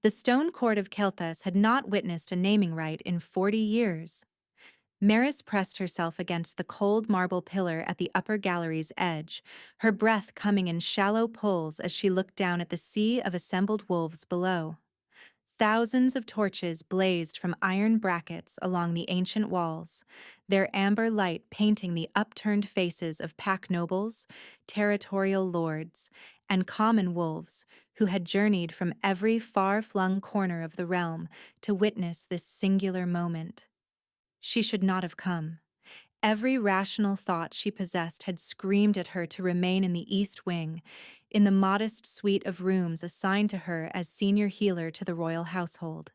The stone court of Kelthas had not witnessed a naming rite in 40 years. Maris pressed herself against the cold marble pillar at the upper gallery's edge, her breath coming in shallow pulls as she looked down at the sea of assembled wolves below. Thousands of torches blazed from iron brackets along the ancient walls, their amber light painting the upturned faces of pack nobles, territorial lords, and common wolves who had journeyed from every far-flung corner of the realm to witness this singular moment. She should not have come. Every rational thought she possessed had screamed at her to remain in the East Wing, in the modest suite of rooms assigned to her as senior healer to the royal household.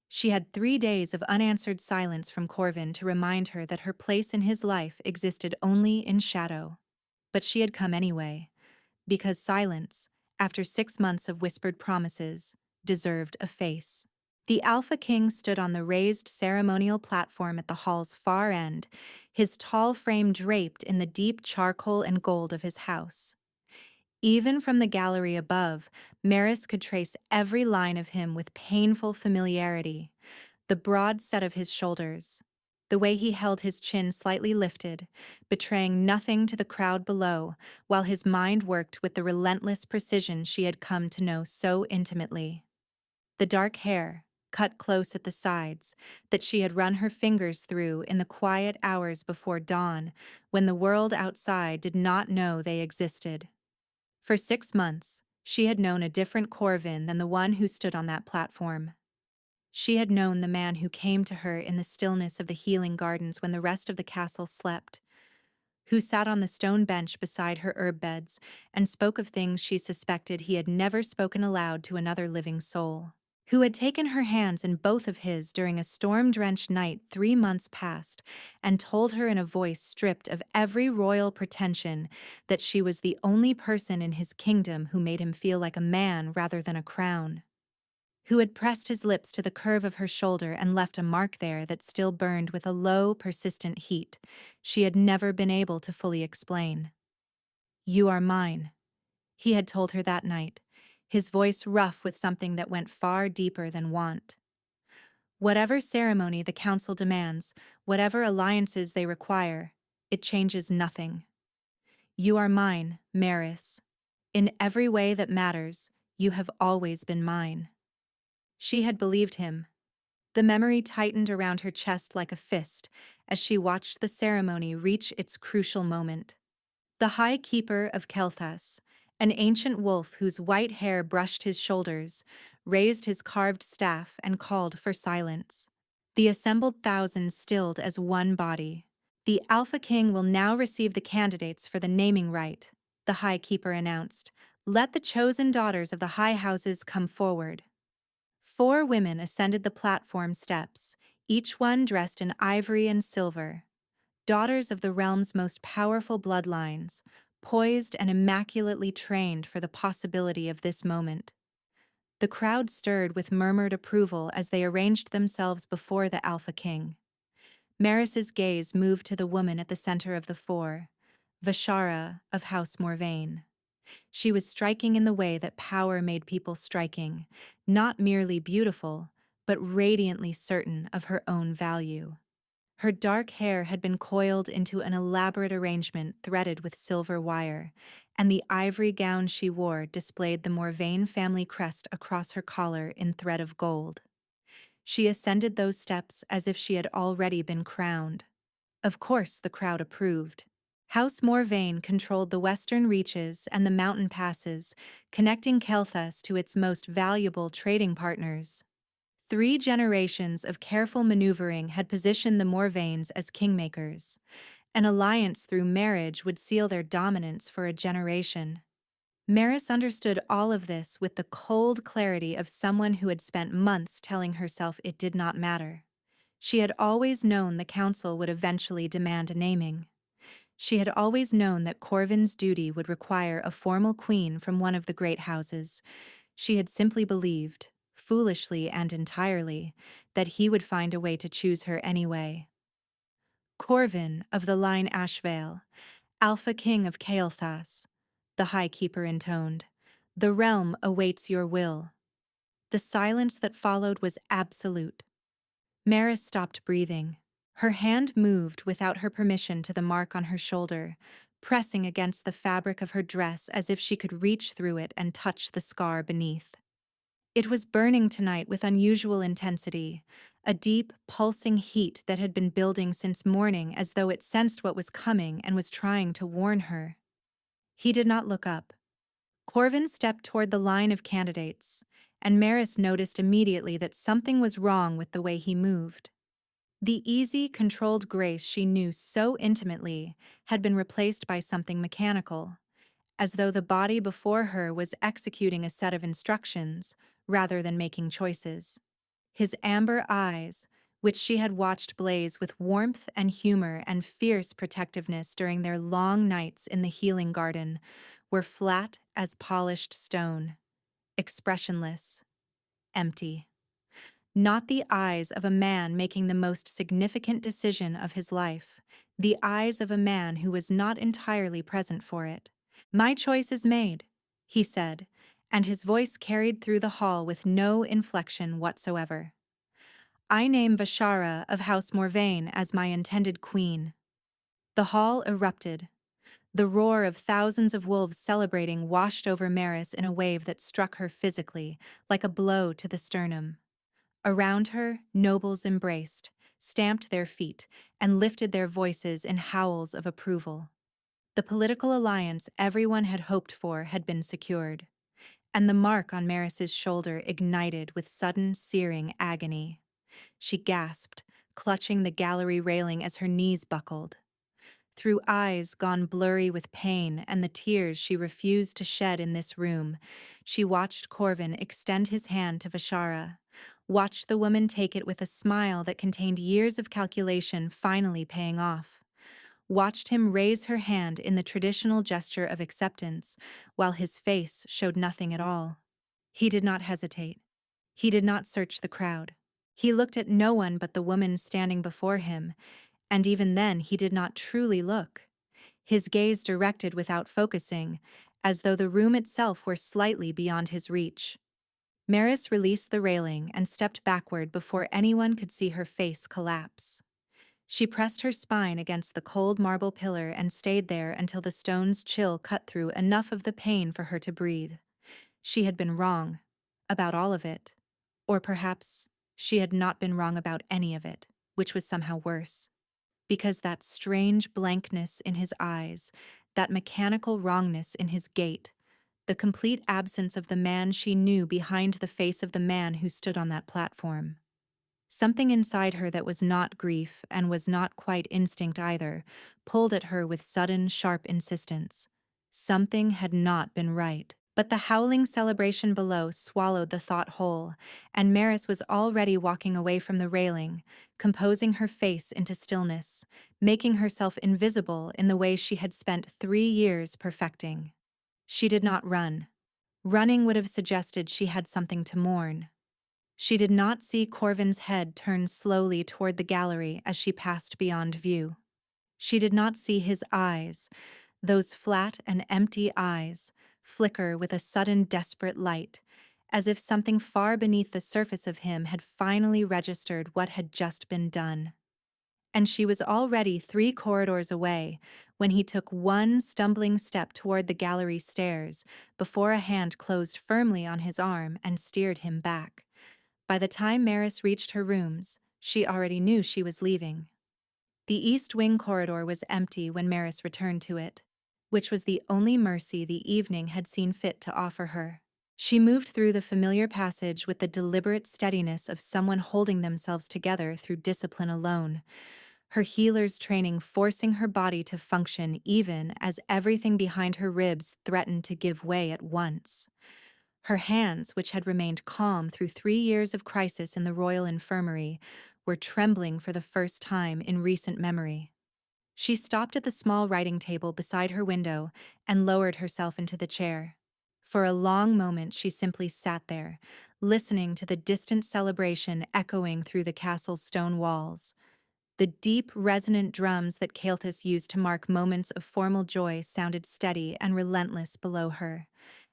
She had 3 days of unanswered silence from Corvin to remind her that her place in his life existed only in shadow. But she had come anyway, because silence, after 6 months of whispered promises, deserved a face. The Alpha King stood on the raised ceremonial platform at the hall's far end, his tall frame draped in the deep charcoal and gold of his house. Even from the gallery above, Maris could trace every line of him with painful familiarity. The broad set of his shoulders, the way he held his chin slightly lifted, betraying nothing to the crowd below, while his mind worked with the relentless precision she had come to know so intimately. The dark hair, cut close at the sides, that she had run her fingers through in the quiet hours before dawn, when the world outside did not know they existed. For 6 months, she had known a different Corvin than the one who stood on that platform. She had known the man who came to her in the stillness of the healing gardens when the rest of the castle slept, who sat on the stone bench beside her herb beds and spoke of things she suspected he had never spoken aloud to another living soul, who had taken her hands in both of his during a storm-drenched night 3 months past and told her in a voice stripped of every royal pretension that she was the only person in his kingdom who made him feel like a man rather than a crown, who had pressed his lips to the curve of her shoulder and left a mark there that still burned with a low, persistent heat she had never been able to fully explain. "You are mine," he had told her that night, his voice rough with something that went far deeper than want. "Whatever ceremony the council demands, whatever alliances they require, it changes nothing. You are mine, Maris. In every way that matters, you have always been mine." She had believed him. The memory tightened around her chest like a fist as she watched the ceremony reach its crucial moment. The High Keeper of Kelthas, an ancient wolf whose white hair brushed his shoulders, raised his carved staff and called for silence. The assembled thousands stilled as one body. "The Alpha King will now receive the candidates for the naming rite," the High Keeper announced. "Let the chosen daughters of the high houses come forward." 4 women ascended the platform steps, each one dressed in ivory and silver. Daughters of the realm's most powerful bloodlines, poised and immaculately trained for the possibility of this moment. The crowd stirred with murmured approval as they arranged themselves before the Alpha King. Maris's gaze moved to the woman at the center of the 4, Vashara of House Morvain. She was striking in the way that power made people striking, not merely beautiful, but radiantly certain of her own value. Her dark hair had been coiled into an elaborate arrangement threaded with silver wire, and the ivory gown she wore displayed the Morvain family crest across her collar in thread of gold. She ascended those steps as if she had already been crowned. Of course, the crowd approved. House Morvain controlled the western reaches and the mountain passes, connecting Kelthas to its most valuable trading partners. 3 generations of careful maneuvering had positioned the Morvains as kingmakers. An alliance through marriage would seal their dominance for a generation. Maris understood all of this with the cold clarity of someone who had spent months telling herself it did not matter. She had always known the council would eventually demand a naming. She had always known that Corvin's duty would require a formal queen from one of the great houses. She had simply believed, foolishly and entirely, that he would find a way to choose her anyway. "Corvin of the line Ashvale, Alpha King of Kael'thas," the High Keeper intoned, "the realm awaits your will." The silence that followed was absolute. Maris stopped breathing. Her hand moved without her permission to the mark on her shoulder, pressing against the fabric of her dress as if she could reach through it and touch the scar beneath. It was burning tonight with unusual intensity, a deep, pulsing heat that had been building since morning as though it sensed what was coming and was trying to warn her. He did not look up. Corvin stepped toward the line of candidates, and Maris noticed immediately that something was wrong with the way he moved. The easy, controlled grace she knew so intimately had been replaced by something mechanical, as though the body before her was executing a set of instructions rather than making choices. His amber eyes, which she had watched blaze with warmth and humor and fierce protectiveness during their long nights in the healing garden, were flat as polished stone, expressionless, empty. Not the eyes of a man making the most significant decision of his life, the eyes of a man who was not entirely present for it. "My choice is made," he said, and his voice carried through the hall with no inflection whatsoever. "I name Vashara of House Morvain as my intended queen." The hall erupted. The roar of thousands of wolves celebrating washed over Maris in a wave that struck her physically, like a blow to the sternum. Around her, nobles embraced, stamped their feet, and lifted their voices in howls of approval. The political alliance everyone had hoped for had been secured, and the mark on Maris's shoulder ignited with sudden, searing agony. She gasped, clutching the gallery railing as her knees buckled. Through eyes gone blurry with pain and the tears she refused to shed in this room, she watched Corvin extend his hand to Vashara, watched the woman take it with a smile that contained years of calculation finally paying off, watched him raise her hand in the traditional gesture of acceptance, while his face showed nothing at all. He did not hesitate. He did not search the crowd. He looked at no one but the woman standing before him, and even then he did not truly look. His gaze directed without focusing, as though the room itself were slightly beyond his reach. Maris released the railing and stepped backward before anyone could see her face collapse. She pressed her spine against the cold marble pillar and stayed there until the stone's chill cut through enough of the pain for her to breathe. She had been wrong about all of it. Or perhaps she had not been wrong about any of it, which was somehow worse. Because that strange blankness in his eyes, that mechanical wrongness in his gait, the complete absence of the man she knew behind the face of the man who stood on that platform. Something inside her that was not grief and was not quite instinct either, pulled at her with sudden, sharp insistence. Something had not been right. But the howling celebration below swallowed the thought whole, and Maris was already walking away from the railing, composing her face into stillness, making herself invisible in the way she had spent 3 years perfecting. She did not run. Running would have suggested she had something to mourn. She did not see Corvin's head turn slowly toward the gallery as she passed beyond view. She did not see his eyes, those flat and empty eyes, flicker with a sudden desperate light, as if something far beneath the surface of him had finally registered what had just been done. And she was already 3 corridors away when he took one stumbling step toward the gallery stairs before a hand closed firmly on his arm and steered him back. By the time Maris reached her rooms, she already knew she was leaving. The East Wing corridor was empty when Maris returned to it, which was the only mercy the evening had seen fit to offer her. She moved through the familiar passage with the deliberate steadiness of someone holding themselves together through discipline alone, her healer's training forcing her body to function even as everything behind her ribs threatened to give way at once. Her hands, which had remained calm through 3 years of crisis in the Royal Infirmary, were trembling for the first time in recent memory. She stopped at the small writing table beside her window and lowered herself into the chair. For a long moment she simply sat there, listening to the distant celebration echoing through the castle's stone walls. The deep, resonant drums that Kael'thas used to mark moments of formal joy sounded steady and relentless below her,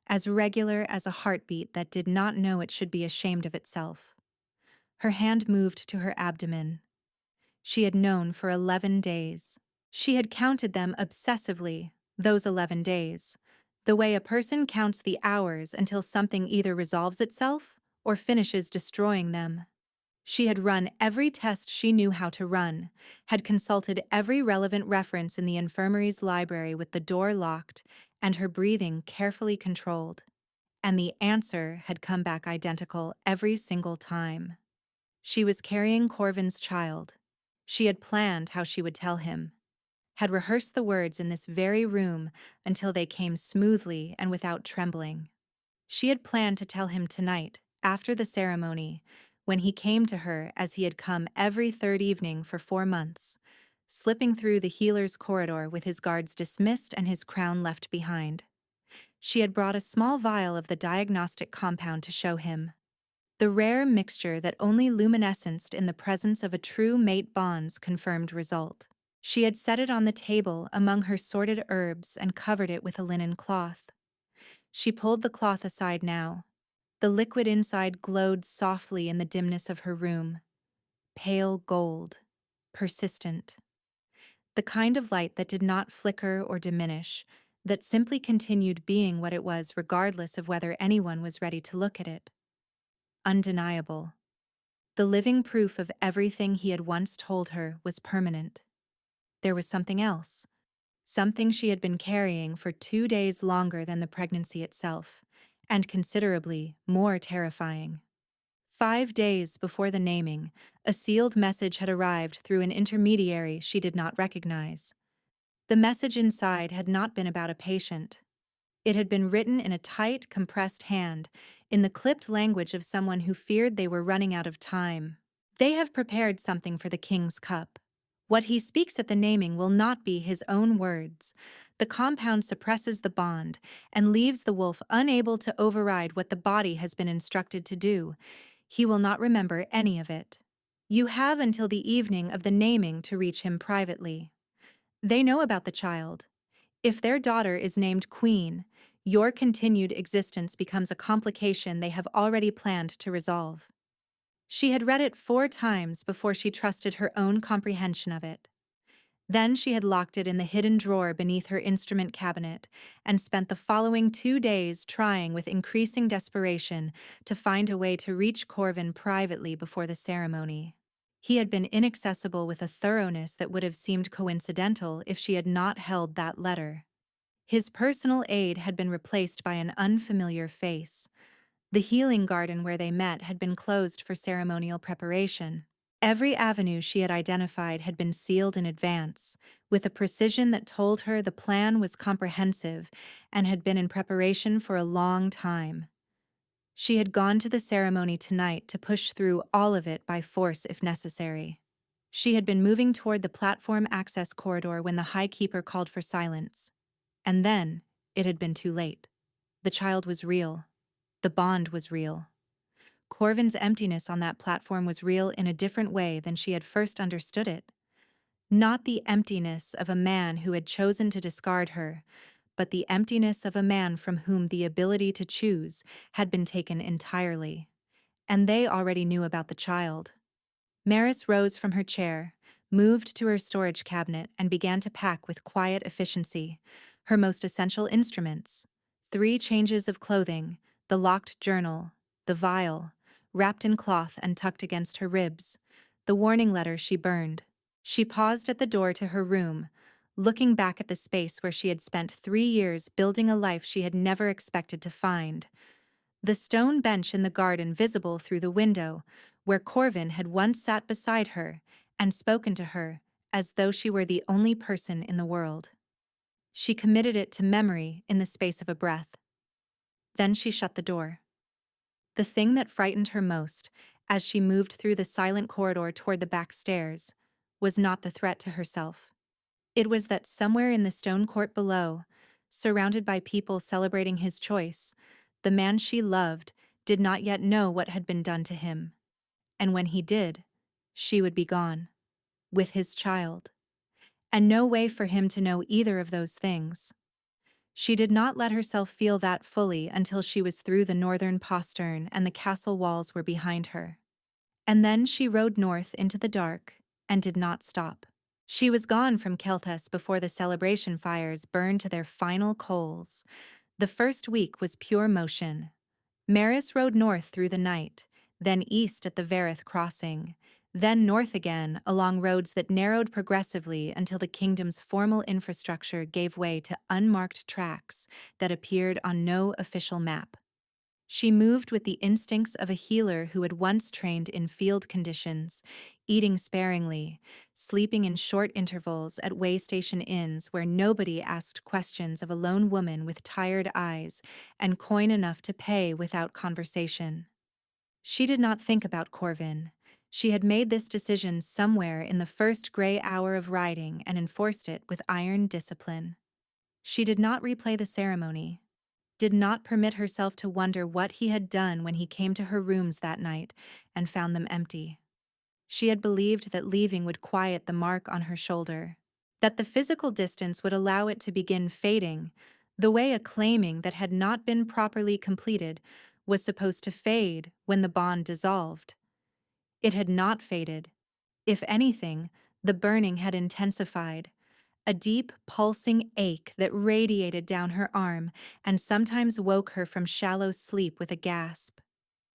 as regular as a heartbeat that did not know it should be ashamed of itself. Her hand moved to her abdomen. She had known for 11 days. She had counted them obsessively, those 11 days, the way a person counts the hours until something either resolves itself or finishes destroying them. She had run every test she knew how to run, had consulted every relevant reference in the infirmary's library with the door locked and her breathing carefully controlled. And the answer had come back identical every single time. She was carrying Corvin's child. She had planned how she would tell him, had rehearsed the words in this very room until they came smoothly and without trembling. She had planned to tell him tonight, after the ceremony, when he came to her as he had come every third evening for 4 months, slipping through the healer's corridor with his guards dismissed and his crown left behind. She had brought a small vial of the diagnostic compound to show him. The rare mixture that only luminescenced in the presence of a true mate bond's confirmed result. She had set it on the table among her sorted herbs and covered it with a linen cloth. She pulled the cloth aside now. The liquid inside glowed softly in the dimness of her room. Pale gold. Persistent. The kind of light that did not flicker or diminish, that simply continued being what it was regardless of whether anyone was ready to look at it. Undeniable. The living proof of everything he had once told her was permanent. There was something else. Something she had been carrying for 2 days longer than the pregnancy itself, and considerably more terrifying. 5 days before the naming, a sealed message had arrived through an intermediary she did not recognize. The message inside had not been about a patient. It had been written in a tight, compressed hand, in the clipped language of someone who feared they were running out of time. They have prepared something for the king's cup. What he speaks at the naming will not be his own words. The compound suppresses the bond and leaves the wolf unable to override what the body has been instructed to do. He will not remember any of it. You have until the evening of the naming to reach him privately. They know about the child. If their daughter is named Queen, your continued existence becomes a complication they have already planned to resolve. She had read it 4 times before she trusted her own comprehension of it. Then she had locked it in the hidden drawer beneath her instrument cabinet and spent the following 2 days trying with increasing desperation to find a way to reach Corvin privately before the ceremony. He had been inaccessible with a thoroughness that would have seemed coincidental if she had not held that letter. His personal aide had been replaced by an unfamiliar face. The healing garden where they met had been closed for ceremonial preparation. Every avenue she had identified had been sealed in advance, with a precision that told her the plan was comprehensive and had been in preparation for a long time. She had gone to the ceremony tonight to push through all of it by force if necessary. She had been moving toward the platform access corridor when the High Keeper called for silence. And then, it had been too late. The child was real. The bond was real. Corvin's emptiness on that platform was real in a different way than she had first understood it. Not the emptiness of a man who had chosen to discard her, but the emptiness of a man from whom the ability to choose had been taken entirely. And they already knew about the child. Maris rose from her chair, moved to her storage cabinet, and began to pack with quiet efficiency her most essential instruments: 3 changes of clothing, the locked journal, the vial, wrapped in cloth and tucked against her ribs, the warning letter she burned. She paused at the door to her room, looking back at the space where she had spent 3 years building a life she had never expected to find. The stone bench in the garden visible through the window, where Corvin had once sat beside her and spoken to her as though she were the only person in the world. She committed it to memory in the space of a breath. Then she shut the door. The thing that frightened her most, as she moved through the silent corridor toward the back stairs, was not the threat to herself. It was that somewhere in the stone court below, surrounded by people celebrating his choice, the man she loved did not yet know what had been done to him. And when he did, she would be gone, with his child. And no way for him to know either of those things. She did not let herself feel that fully until she was through the northern postern and the castle walls were behind her. And then she rode north into the dark and did not stop. She was gone from Kelthus before the celebration fires burned to their final coals. The first week was pure motion. Maris rode north through the night, then east at the Verith crossing, then north again along roads that narrowed progressively until the kingdom's formal infrastructure gave way to unmarked tracks that appeared on no official map. She moved with the instincts of a healer who had once trained in field conditions, eating sparingly, sleeping in short intervals at waystation inns where nobody asked questions of a lone woman with tired eyes and coin enough to pay without conversation. She did not think about Corvin. She had made this decision somewhere in the first gray hour of riding and enforced it with iron discipline. She did not replay the ceremony, did not permit herself to wonder what he had done when he came to her rooms that night and found them empty. She had believed that leaving would quiet the mark on her shoulder, that the physical distance would allow it to begin fading, the way a claiming that had not been properly completed was supposed to fade when the bond dissolved. It had not faded. If anything, the burning had intensified, a deep, pulsing ache that radiated down her arm and sometimes woke her from shallow sleep with a gasp.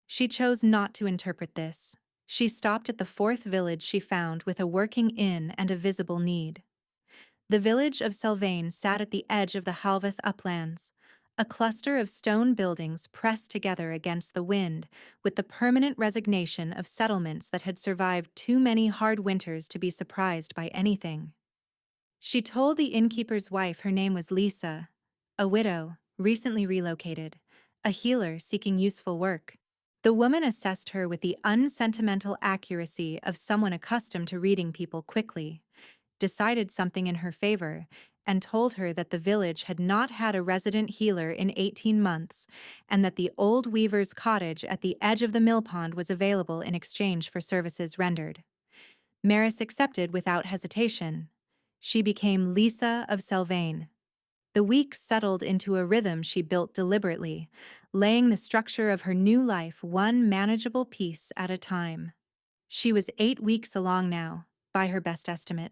She chose not to interpret this. She stopped at the fourth village she found with a working inn and a visible need. The village of Selvain sat at the edge of the Halveth uplands, a cluster of stone buildings pressed together against the wind with the permanent resignation of settlements that had survived too many hard winters to be surprised by anything. She told the innkeeper's wife her name was Lisa, a widow, recently relocated, a healer seeking useful work. The woman assessed her with the unsentimental accuracy of someone accustomed to reading people quickly, decided something in her favor, and told her that the village had not had a resident healer in 18 months, and that the old weaver's cottage at the edge of the mill pond was available in exchange for services rendered. Maris accepted without hesitation. She became Lisa of Selvain. The weeks settled into a rhythm she built deliberately, laying the structure of her new life one manageable piece at a time. She was 8 weeks along now, by her best estimate.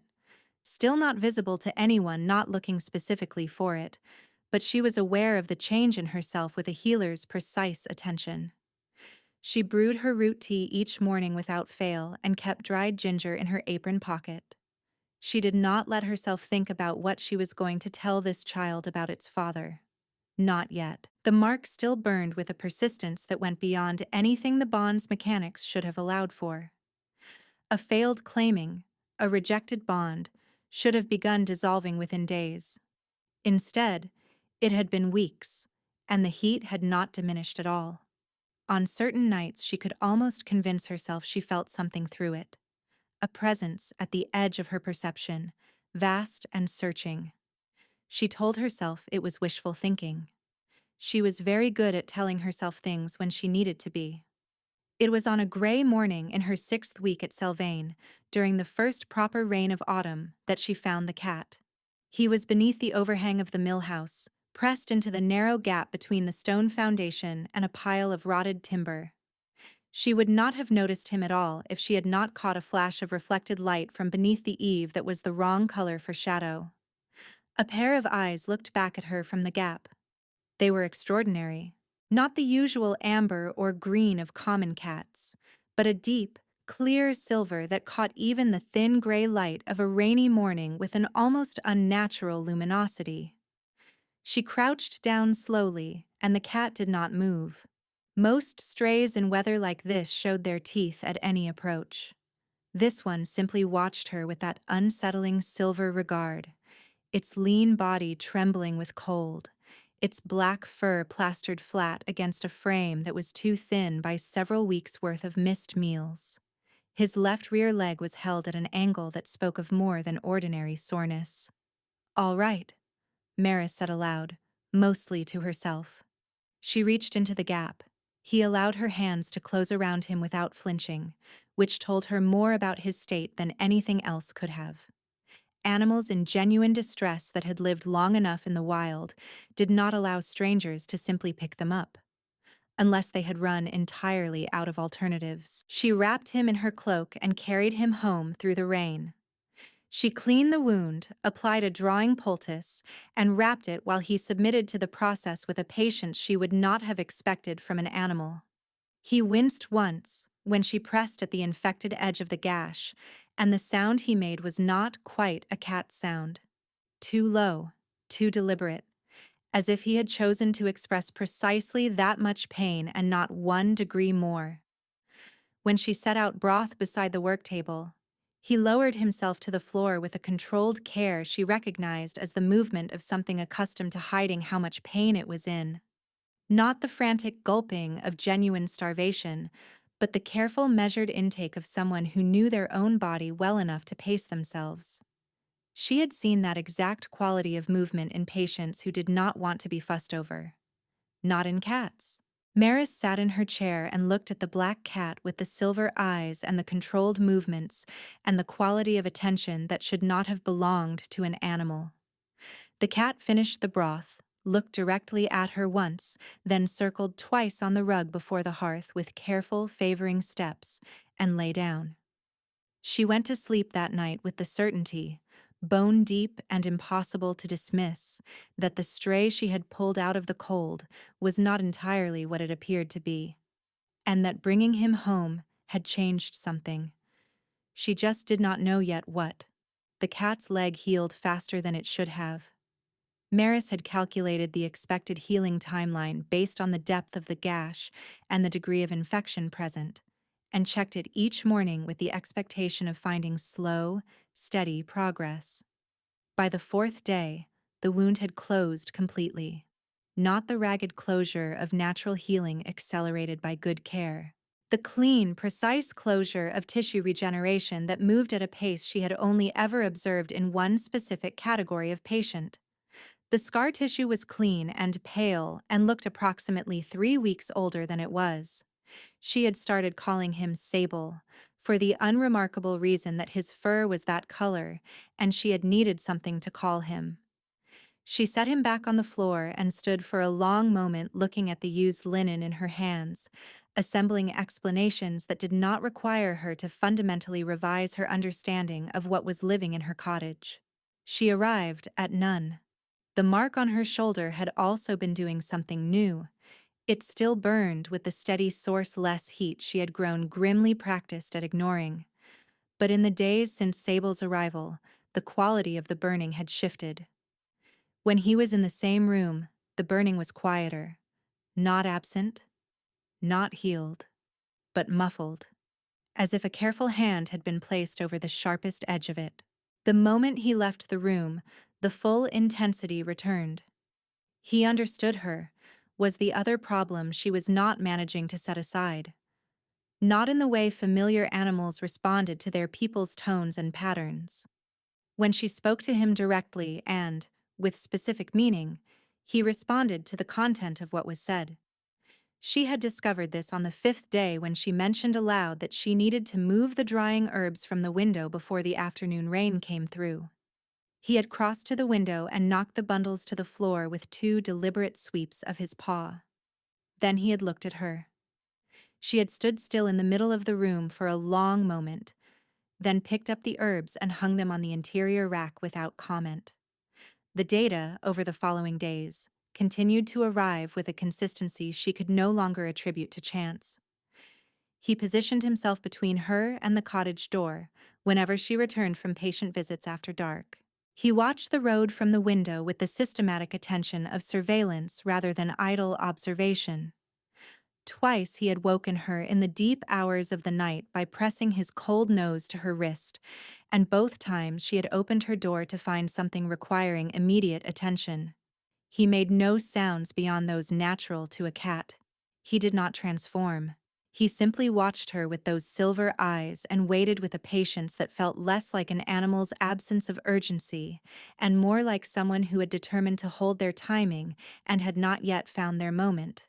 Still not visible to anyone not looking specifically for it, but she was aware of the change in herself with a healer's precise attention. She brewed her root tea each morning without fail and kept dried ginger in her apron pocket. She did not let herself think about what she was going to tell this child about its father. Not yet. The mark still burned with a persistence that went beyond anything the bond's mechanics should have allowed for. A failed claiming, a rejected bond, should have begun dissolving within days. Instead, it had been weeks, and the heat had not diminished at all. On certain nights she could almost convince herself she felt something through it. A presence at the edge of her perception, vast and searching. She told herself it was wishful thinking. She was very good at telling herself things when she needed to be. It was on a gray morning in her 6th week at Selvain, during the first proper rain of autumn, that she found the cat. He was beneath the overhang of the mill house, pressed into the narrow gap between the stone foundation and a pile of rotted timber. She would not have noticed him at all if she had not caught a flash of reflected light from beneath the eave that was the wrong color for shadow. A pair of eyes looked back at her from the gap. They were extraordinary. Not the usual amber or green of common cats, but a deep, clear silver that caught even the thin gray light of a rainy morning with an almost unnatural luminosity. She crouched down slowly, and the cat did not move. Most strays in weather like this showed their teeth at any approach. This one simply watched her with that unsettling silver regard, its lean body trembling with cold, its black fur plastered flat against a frame that was too thin by several weeks' worth of missed meals. His left rear leg was held at an angle that spoke of more than ordinary soreness. "All right," Maris said aloud, mostly to herself. She reached into the gap. He allowed her hands to close around him without flinching, which told her more about his state than anything else could have. animals in genuine distress that had lived long enough in the wild did not allow strangers to simply pick them up, unless they had run entirely out of alternatives. She wrapped him in her cloak and carried him home through the rain. She cleaned the wound, applied a drawing poultice, and wrapped it while he submitted to the process with a patience she would not have expected from an animal. He winced once, when she pressed at the infected edge of the gash, and the sound he made was not quite a cat's sound. Too low, too deliberate, as if he had chosen to express precisely that much pain and not 1 degree more. When she set out broth beside the work table, he lowered himself to the floor with a controlled care she recognized as the movement of something accustomed to hiding how much pain it was in. Not the frantic gulping of genuine starvation, but the careful, measured intake of someone who knew their own body well enough to pace themselves. She had seen that exact quality of movement in patients who did not want to be fussed over. Not in cats. Maris sat in her chair and looked at the black cat with the silver eyes and the controlled movements and the quality of attention that should not have belonged to an animal. The cat finished the broth, looked directly at her once, then circled twice on the rug before the hearth with careful, favoring steps, and lay down. She went to sleep that night with the certainty, bone deep and impossible to dismiss, that the stray she had pulled out of the cold was not entirely what it appeared to be, and that bringing him home had changed something. She just did not know yet what. The cat's leg healed faster than it should have. Maris had calculated the expected healing timeline based on the depth of the gash and the degree of infection present, and checked it each morning with the expectation of finding slow, steady progress. By the 4th day, the wound had closed completely. Not the ragged closure of natural healing accelerated by good care. The clean, precise closure of tissue regeneration that moved at a pace she had only ever observed in one specific category of patient. The scar tissue was clean and pale and looked approximately 3 weeks older than it was. She had started calling him Sable, for the unremarkable reason that his fur was that color, and she had needed something to call him. She set him back on the floor and stood for a long moment looking at the used linen in her hands, assembling explanations that did not require her to fundamentally revise her understanding of what was living in her cottage. She arrived at none. The mark on her shoulder had also been doing something new. It still burned with the steady source-less heat she had grown grimly practiced at ignoring. But in the days since Sable's arrival, the quality of the burning had shifted. When he was in the same room, the burning was quieter. Not absent, not healed, but muffled, as if a careful hand had been placed over the sharpest edge of it. The moment he left the room, the full intensity returned. He understood her, was the other problem she was not managing to set aside. Not in the way familiar animals responded to their people's tones and patterns. When she spoke to him directly and, with specific meaning, he responded to the content of what was said. She had discovered this on the 5th day when she mentioned aloud that she needed to move the drying herbs from the window before the afternoon rain came through. He had crossed to the window and knocked the bundles to the floor with 2 deliberate sweeps of his paw. Then he had looked at her. She had stood still in the middle of the room for a long moment, then picked up the herbs and hung them on the interior rack without comment. The data, over the following days, continued to arrive with a consistency she could no longer attribute to chance. He positioned himself between her and the cottage door whenever she returned from patient visits after dark. He watched the road from the window with the systematic attention of surveillance rather than idle observation. Twice he had woken her in the deep hours of the night by pressing his cold nose to her wrist, and both times she had opened her door to find something requiring immediate attention. He made no sounds beyond those natural to a cat. He did not transform. He simply watched her with those silver eyes and waited with a patience that felt less like an animal's absence of urgency and more like someone who had determined to hold their timing and had not yet found their moment.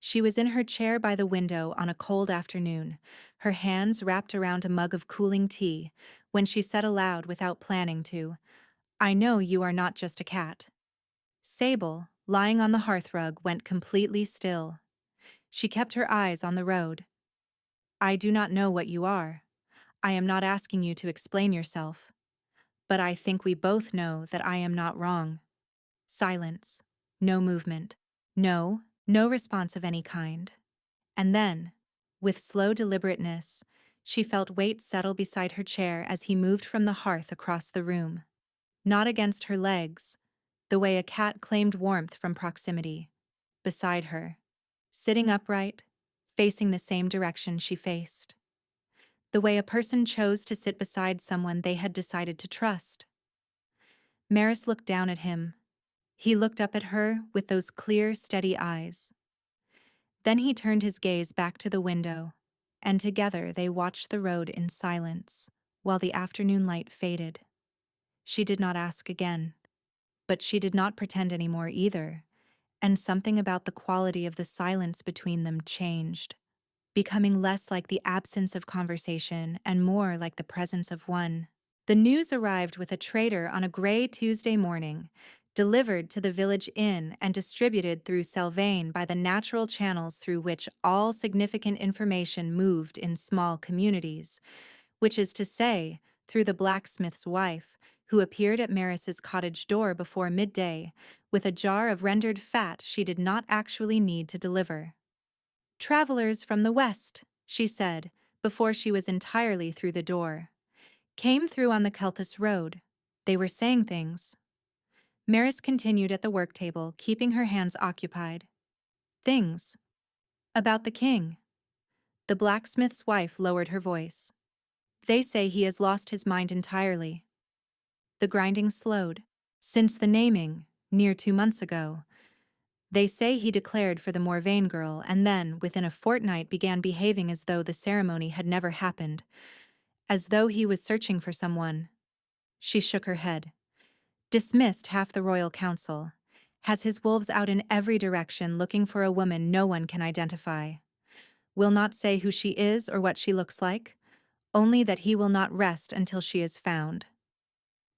She was in her chair by the window on a cold afternoon, her hands wrapped around a mug of cooling tea, when she said aloud without planning to, "I know you are not just a cat." Sable, lying on the hearthrug, went completely still. She kept her eyes on the road. "I do not know what you are. I am not asking you to explain yourself. But I think we both know that I am not wrong." Silence. No movement. No response of any kind. And then, with slow deliberateness, she felt weight settle beside her chair as he moved from the hearth across the room. Not against her legs, the way a cat claimed warmth from proximity. Beside her, sitting upright, facing the same direction she faced. The way a person chose to sit beside someone they had decided to trust. Maris looked down at him. He looked up at her with those clear, steady eyes. Then he turned his gaze back to the window, and together they watched the road in silence, while the afternoon light faded. She did not ask again, but she did not pretend anymore either, and something about the quality of the silence between them changed, becoming less like the absence of conversation and more like the presence of one. The news arrived with a trader on a gray Tuesday morning, delivered to the village inn and distributed through Selvain by the natural channels through which all significant information moved in small communities, which is to say, through the blacksmith's wife, who appeared at Maris's cottage door before midday, with a jar of rendered fat she did not actually need to deliver. "Travelers from the west," she said, before she was entirely through the door. "Came through on the Kelthus road. They were saying things." Maris continued at the work table, keeping her hands occupied. "Things. About the king." The blacksmith's wife lowered her voice. "They say he has lost his mind entirely." The grinding slowed. "Since the naming, near 2 months ago. They say he declared for the Morvain girl and then, within a fortnight, began behaving as though the ceremony had never happened. As though he was searching for someone." She shook her head. "Dismissed half the royal council. Has his wolves out in every direction looking for a woman no one can identify. Will not say who she is or what she looks like, only that he will not rest until she is found."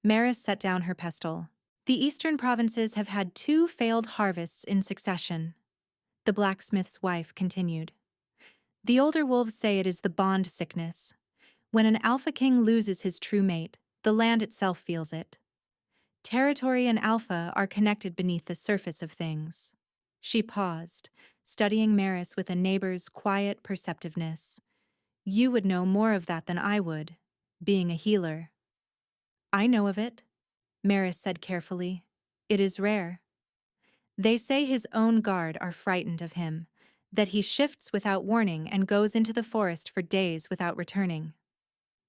Maris set down her pestle. "The eastern provinces have had 2 failed harvests in succession," the blacksmith's wife continued. "The older wolves say it is the bond sickness. When an alpha king loses his true mate, the land itself feels it. Territory and alpha are connected beneath the surface of things." She paused, studying Maris with a neighbor's quiet perceptiveness. "You would know more of that than I would, being a healer." "I know of it," Maris said carefully. "It is rare. They say his own guard are frightened of him, that he shifts without warning and goes into the forest for days without returning."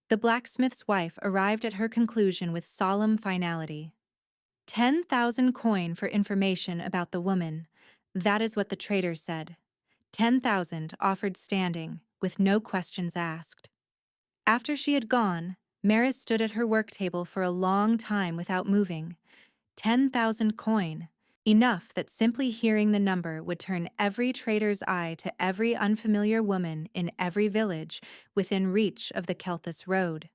The blacksmith's wife arrived at her conclusion with solemn finality. 10,000 coin for information about the woman. That is what the trader said. 10,000 offered standing, with no questions asked. After she had gone, Maris stood at her work table for a long time without moving. 10,000 coin. Enough that simply hearing the number would turn every trader's eye to every unfamiliar woman in every village within reach of the Kelthus road.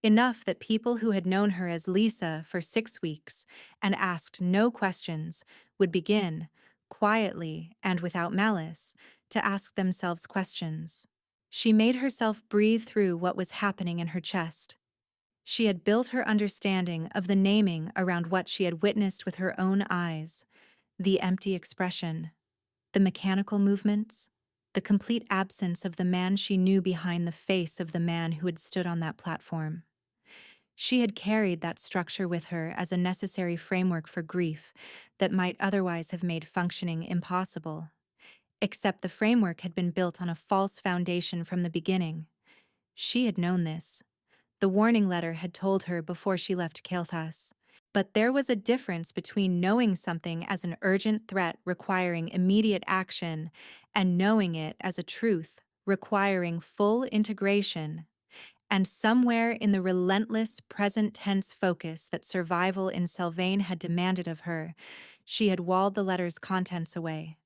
Enough that people who had known her as Lisa for 6 weeks and asked no questions would begin, quietly and without malice, to ask themselves questions. She made herself breathe through what was happening in her chest. She had built her understanding of the naming around what she had witnessed with her own eyes, the empty expression, the mechanical movements, the complete absence of the man she knew behind the face of the man who had stood on that platform. She had carried that structure with her as a necessary framework for grief that might otherwise have made functioning impossible. Except the framework had been built on a false foundation from the beginning. She had known this. The warning letter had told her before she left Kelthus. But there was a difference between knowing something as an urgent threat requiring immediate action and knowing it as a truth requiring full integration. And somewhere in the relentless present tense focus that survival in Selvain had demanded of her, she had walled the letter's contents away.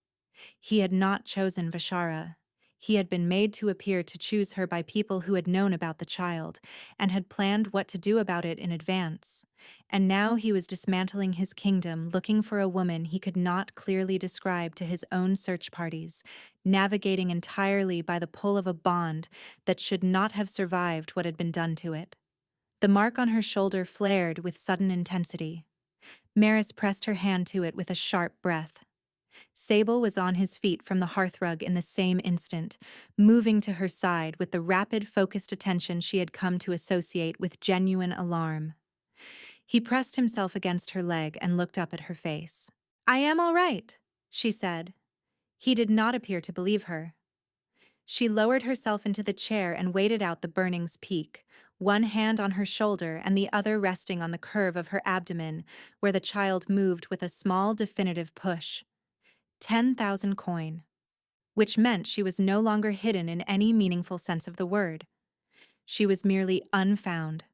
He had not chosen Vishara. He had been made to appear to choose her by people who had known about the child, and had planned what to do about it in advance. And now he was dismantling his kingdom, looking for a woman he could not clearly describe to his own search parties, navigating entirely by the pull of a bond that should not have survived what had been done to it. The mark on her shoulder flared with sudden intensity. Maris pressed her hand to it with a sharp breath. Sable was on his feet from the hearthrug in the same instant, moving to her side with the rapid, focused attention she had come to associate with genuine alarm. He pressed himself against her leg and looked up at her face. "I am all right," she said. He did not appear to believe her. She lowered herself into the chair and waited out the burning's peak, one hand on her shoulder and the other resting on the curve of her abdomen, where the child moved with a small, definitive push. 10,000 coin. Which meant she was no longer hidden in any meaningful sense of the word. She was merely unfound.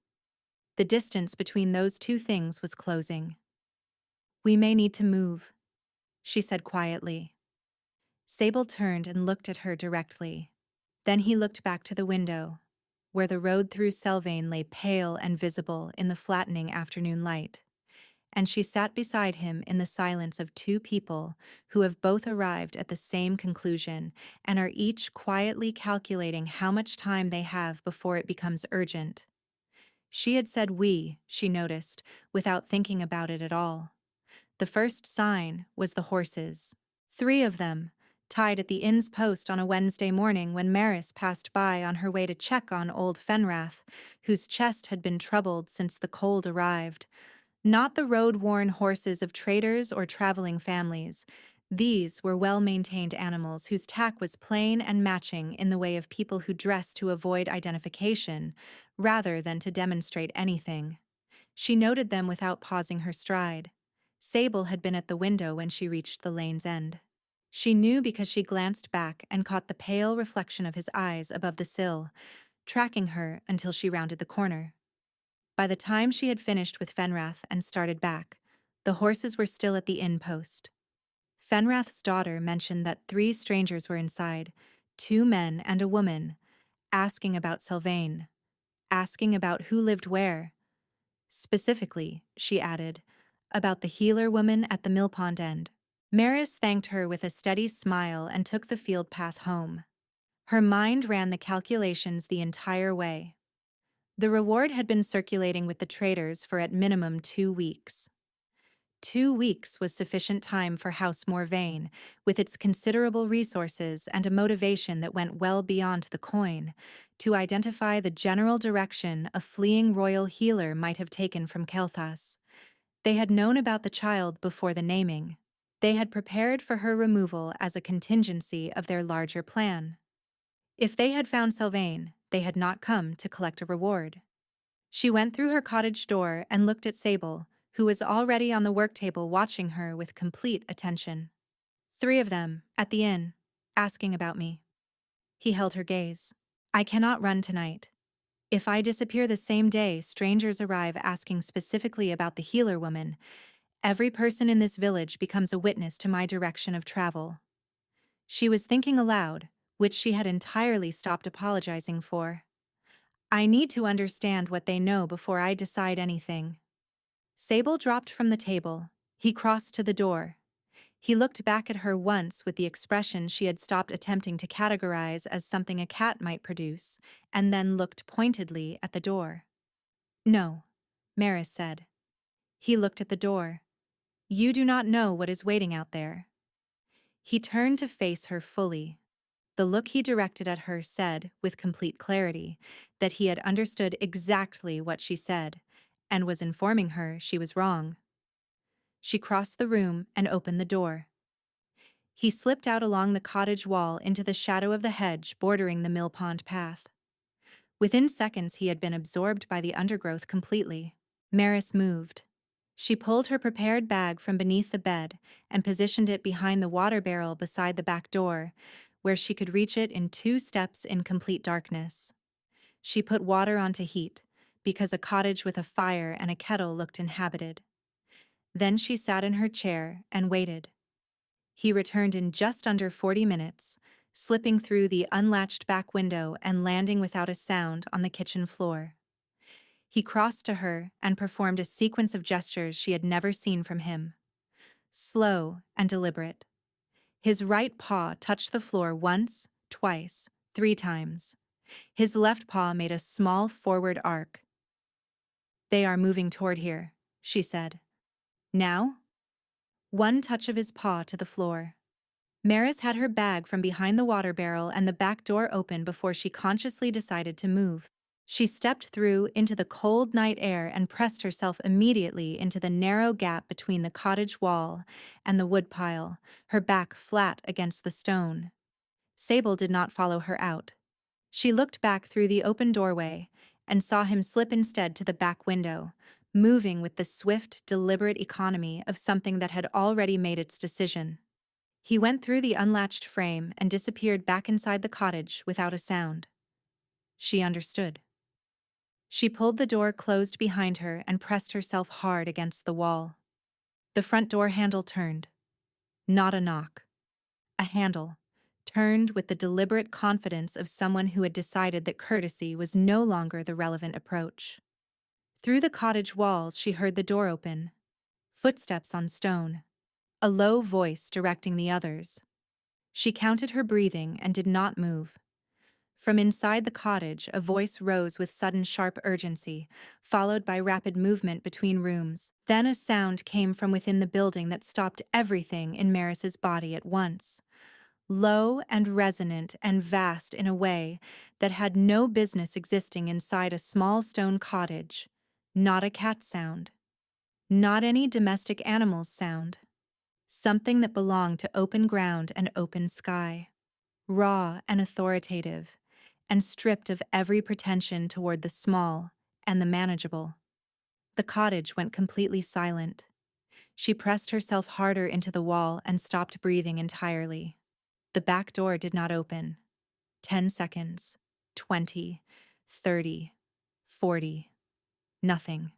The distance between those two things was closing. "We may need to move," she said quietly. Sable turned and looked at her directly. Then he looked back to the window, where the road through Selvain lay pale and visible in the flattening afternoon light. And she sat beside him in the silence of two people who have both arrived at the same conclusion and are each quietly calculating how much time they have before it becomes urgent. She had said "we," she noticed, without thinking about it at all. The first sign was the horses. 3 of them, tied at the inn's post on a Wednesday morning when Maris passed by on her way to check on old Fenrath, whose chest had been troubled since the cold arrived. Not the road-worn horses of traders or traveling families. These were well-maintained animals whose tack was plain and matching in the way of people who dress to avoid identification, rather than to demonstrate anything. She noted them without pausing her stride. Sable had been at the window when she reached the lane's end. She knew because she glanced back and caught the pale reflection of his eyes above the sill, tracking her until she rounded the corner. By the time she had finished with Fenrath and started back, the horses were still at the inn post. Fenrath's daughter mentioned that 3 strangers were inside, 2 men and a woman, asking about Selvain, asking about who lived where. Specifically, she added, about the healer woman at the millpond end. Maris thanked her with a steady smile and took the field path home. Her mind ran the calculations the entire way. The reward had been circulating with the traders for at minimum 2 weeks. 2 weeks was sufficient time for House Morvain, with its considerable resources and a motivation that went well beyond the coin, to identify the general direction a fleeing royal healer might have taken from Kelthas. They had known about the child before the naming. They had prepared for her removal as a contingency of their larger plan. If they had found Selvain, they had not come to collect a reward. She went through her cottage door and looked at Sable, who was already on the work table watching her with complete attention. 3 of them, at the inn, asking about me. He held her gaze. "I cannot run tonight. If I disappear the same day strangers arrive asking specifically about the healer woman, every person in this village becomes a witness to my direction of travel." She was thinking aloud, which she had entirely stopped apologizing for. "I need to understand what they know before I decide anything." Sable dropped from the table. He crossed to the door. He looked back at her once with the expression she had stopped attempting to categorize as something a cat might produce, and then looked pointedly at the door. "No," Maris said. He looked at the door. "You do not know what is waiting out there." He turned to face her fully. The look he directed at her said, with complete clarity, that he had understood exactly what she said, and was informing her she was wrong. She crossed the room and opened the door. He slipped out along the cottage wall into the shadow of the hedge bordering the millpond path. Within seconds he had been absorbed by the undergrowth completely. Maris moved. She pulled her prepared bag from beneath the bed and positioned it behind the water barrel beside the back door, where she could reach it in 2 steps in complete darkness. She put water on to heat, because a cottage with a fire and a kettle looked inhabited. Then she sat in her chair and waited. He returned in just under 40 minutes, slipping through the unlatched back window and landing without a sound on the kitchen floor. He crossed to her and performed a sequence of gestures she had never seen from him. Slow and deliberate. His right paw touched the floor once, twice, 3 times. His left paw made a small forward arc. "They are moving toward here," she said. "Now?" One touch of his paw to the floor. Maris had her bag from behind the water barrel and the back door open before she consciously decided to move. She stepped through into the cold night air and pressed herself immediately into the narrow gap between the cottage wall and the woodpile, her back flat against the stone. Sable did not follow her out. She looked back through the open doorway and saw him slip instead to the back window, moving with the swift, deliberate economy of something that had already made its decision. He went through the unlatched frame and disappeared back inside the cottage without a sound. She understood. She pulled the door closed behind her and pressed herself hard against the wall. The front door handle turned. Not a knock. A handle, turned with the deliberate confidence of someone who had decided that courtesy was no longer the relevant approach. Through the cottage walls she heard the door open. Footsteps on stone. A low voice directing the others. She counted her breathing and did not move. From inside the cottage, a voice rose with sudden sharp urgency, followed by rapid movement between rooms. Then a sound came from within the building that stopped everything in Maris's body at once. Low and resonant and vast in a way that had no business existing inside a small stone cottage. Not a cat sound. Not any domestic animal's sound. Something that belonged to open ground and open sky. Raw and authoritative, and stripped of every pretension toward the small and the manageable. The cottage went completely silent. She pressed herself harder into the wall and stopped breathing entirely. The back door did not open. 10 seconds, 20, 30, 40. Nothing.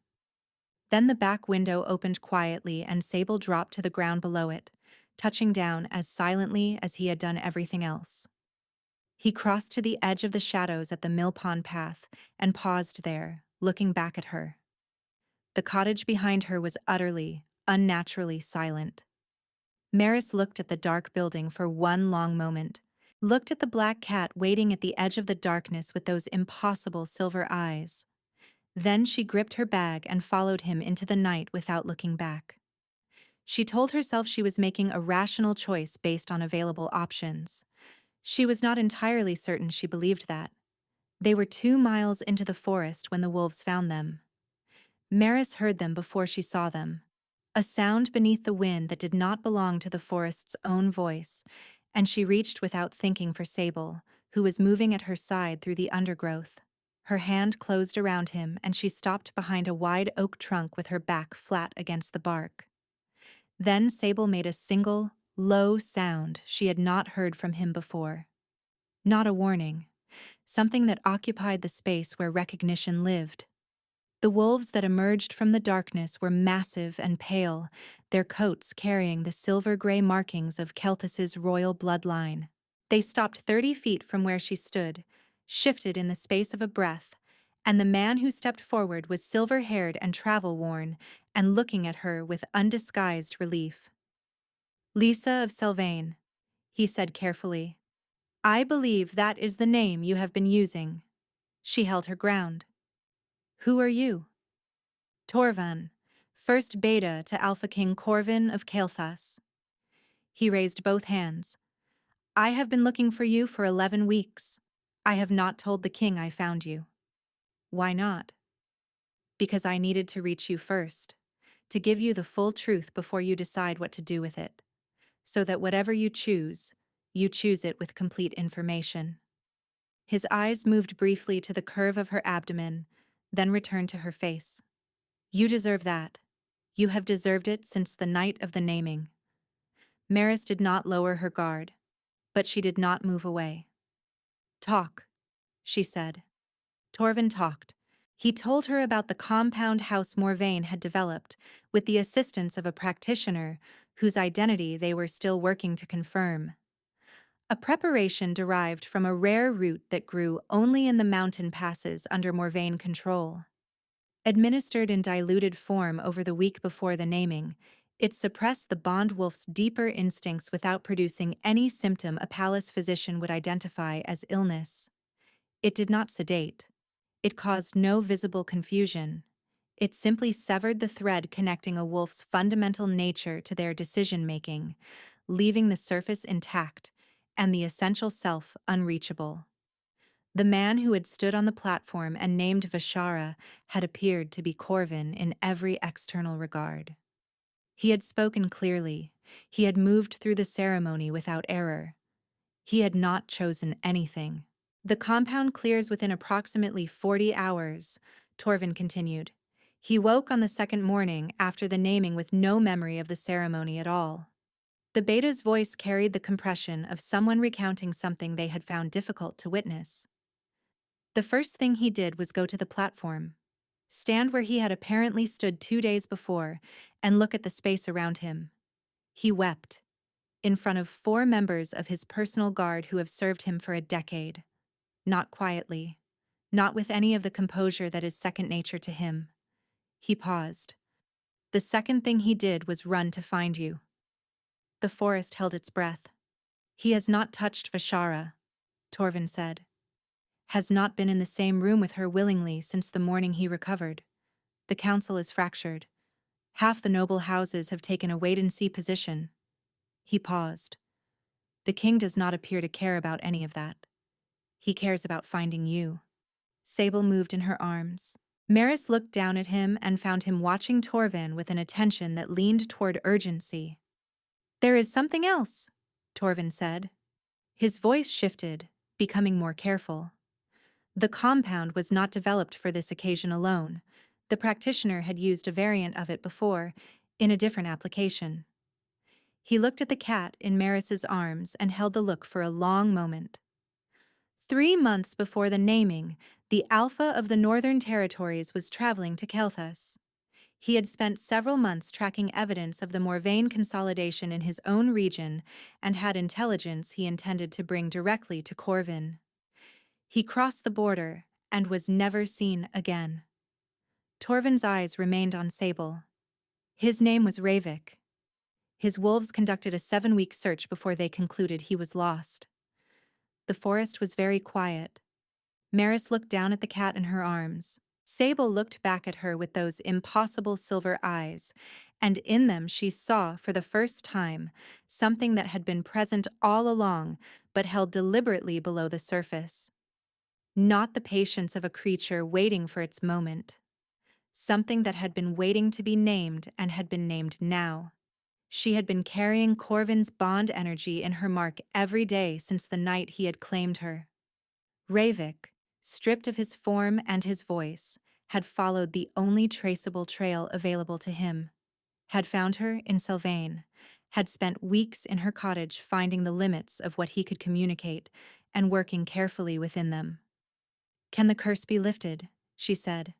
Then the back window opened quietly and Sable dropped to the ground below it, touching down as silently as he had done everything else. He crossed to the edge of the shadows at the mill pond path and paused there, looking back at her. The cottage behind her was utterly, unnaturally silent. Maris looked at the dark building for one long moment, looked at the black cat waiting at the edge of the darkness with those impossible silver eyes. Then she gripped her bag and followed him into the night without looking back. She told herself she was making a rational choice based on available options. She was not entirely certain she believed that. They were 2 miles into the forest when the wolves found them. Maris heard them before she saw them. A sound beneath the wind that did not belong to the forest's own voice, and she reached without thinking for Sable, who was moving at her side through the undergrowth. Her hand closed around him and she stopped behind a wide oak trunk with her back flat against the bark. Then Sable made a single, low sound she had not heard from him before. Not a warning. Something that occupied the space where recognition lived. The wolves that emerged from the darkness were massive and pale, their coats carrying the silver-gray markings of Keltis's royal bloodline. They stopped 30 feet from where she stood, shifted in the space of a breath, and the man who stepped forward was silver-haired and travel-worn, and looking at her with undisguised relief. "Lisa of Selvain," he said carefully. "I believe that is the name you have been using." She held her ground. "Who are you?" "Torvan, first beta to Alpha King Corvin of Kael'thas." He raised both hands. "I have been looking for you for 11 weeks. I have not told the king I found you." "Why not?" "Because I needed to reach you first, to give you the full truth before you decide what to do with it, so that whatever you choose it with complete information." His eyes moved briefly to the curve of her abdomen, then returned to her face. "You deserve that. You have deserved it since the night of the naming." Maris did not lower her guard, but she did not move away. "Talk," she said. Torvin talked. He told her about the compound house Morvain had developed, with the assistance of a practitioner whose identity they were still working to confirm. A preparation derived from a rare root that grew only in the mountain passes under Morvain control. Administered in diluted form over the week before the naming, it suppressed the bond wolf's deeper instincts without producing any symptom a palace physician would identify as illness. It did not sedate. It caused no visible confusion. It simply severed the thread connecting a wolf's fundamental nature to their decision-making, leaving the surface intact and the essential self unreachable. The man who had stood on the platform and named Vishara had appeared to be Corvin in every external regard. He had spoken clearly. He had moved through the ceremony without error. He had not chosen anything. The compound clears within approximately 40 hours, Torvin continued. He woke on the second morning after the naming with no memory of the ceremony at all. The beta's voice carried the compression of someone recounting something they had found difficult to witness. The first thing he did was go to the platform, stand where he had apparently stood 2 days before, and look at the space around him. He wept, in front of 4 members of his personal guard who have served him for a decade. Not quietly, not with any of the composure that is second nature to him. He paused. The second thing he did was run to find you. The forest held its breath. He has not touched Vishara, Torvin said. Has not been in the same room with her willingly since the morning he recovered. The council is fractured. Half the noble houses have taken a wait-and-see position. He paused. The king does not appear to care about any of that. He cares about finding you. Sable moved in her arms. Maris looked down at him and found him watching Torvin with an attention that leaned toward urgency. There is something else, Torvin said. His voice shifted, becoming more careful. The compound was not developed for this occasion alone. The practitioner had used a variant of it before, in a different application. He looked at the cat in Maris's arms and held the look for a long moment. 3 months before the naming, the Alpha of the Northern Territories was traveling to Kelthas. He had spent several months tracking evidence of the Morvain consolidation in his own region and had intelligence he intended to bring directly to Corvin. He crossed the border and was never seen again. Torvin's eyes remained on Sable. His name was Ravik. His wolves conducted a 7-week search before they concluded he was lost. The forest was very quiet. Maris looked down at the cat in her arms. Sable looked back at her with those impossible silver eyes, and in them she saw, for the first time, something that had been present all along, but held deliberately below the surface. Not the patience of a creature waiting for its moment. Something that had been waiting to be named and had been named now. She had been carrying Corvin's bond energy in her mark every day since the night he had claimed her. Ravik, stripped of his form and his voice, had followed the only traceable trail available to him, had found her in Selvain, had spent weeks in her cottage finding the limits of what he could communicate and working carefully within them. "Can the curse be lifted?" she said.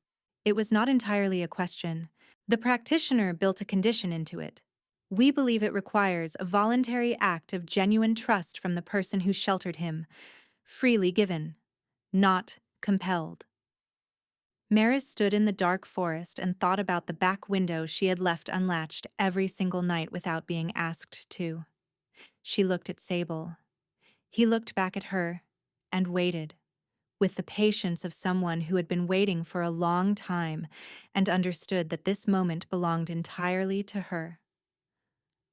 It was not entirely a question. The practitioner built a condition into it. We believe it requires a voluntary act of genuine trust from the person who sheltered him, freely given, not compelled. Maris stood in the dark forest and thought about the back window she had left unlatched every single night without being asked to. She looked at Sable. He looked back at her and waited, with the patience of someone who had been waiting for a long time and understood that this moment belonged entirely to her.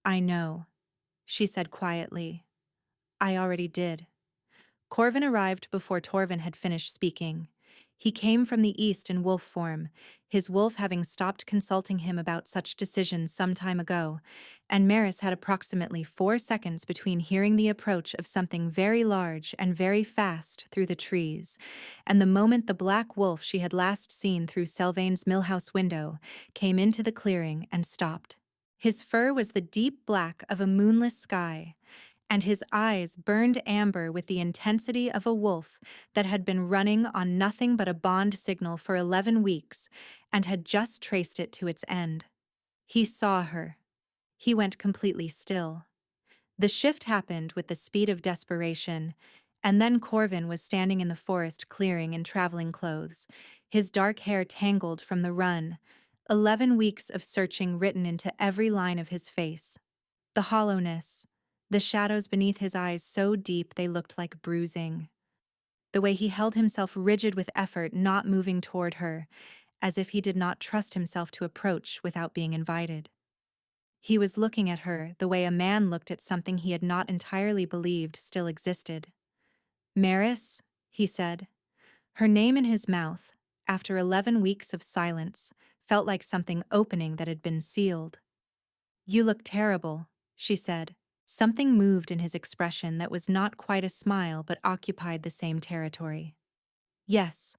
"I know," she said quietly. "I already did." Corvin arrived before Torvin had finished speaking. He came from the east in wolf form, his wolf having stopped consulting him about such decisions some time ago, and Maris had approximately 4 seconds between hearing the approach of something very large and very fast through the trees, and the moment the black wolf she had last seen through Selvain's millhouse window came into the clearing and stopped. His fur was the deep black of a moonless sky, and his eyes burned amber with the intensity of a wolf that had been running on nothing but a bond signal for 11 weeks and had just traced it to its end. He saw her. He went completely still. The shift happened with the speed of desperation, and then Corvin was standing in the forest clearing in traveling clothes, his dark hair tangled from the run, 11 weeks of searching written into every line of his face. The hollowness, the shadows beneath his eyes so deep they looked like bruising. The way he held himself rigid with effort, not moving toward her, as if he did not trust himself to approach without being invited. He was looking at her the way a man looked at something he had not entirely believed still existed. "Maris," he said. Her name in his mouth, after 11 weeks of silence, felt like something opening that had been sealed. "You look terrible," she said. Something moved in his expression that was not quite a smile but occupied the same territory. "Yes.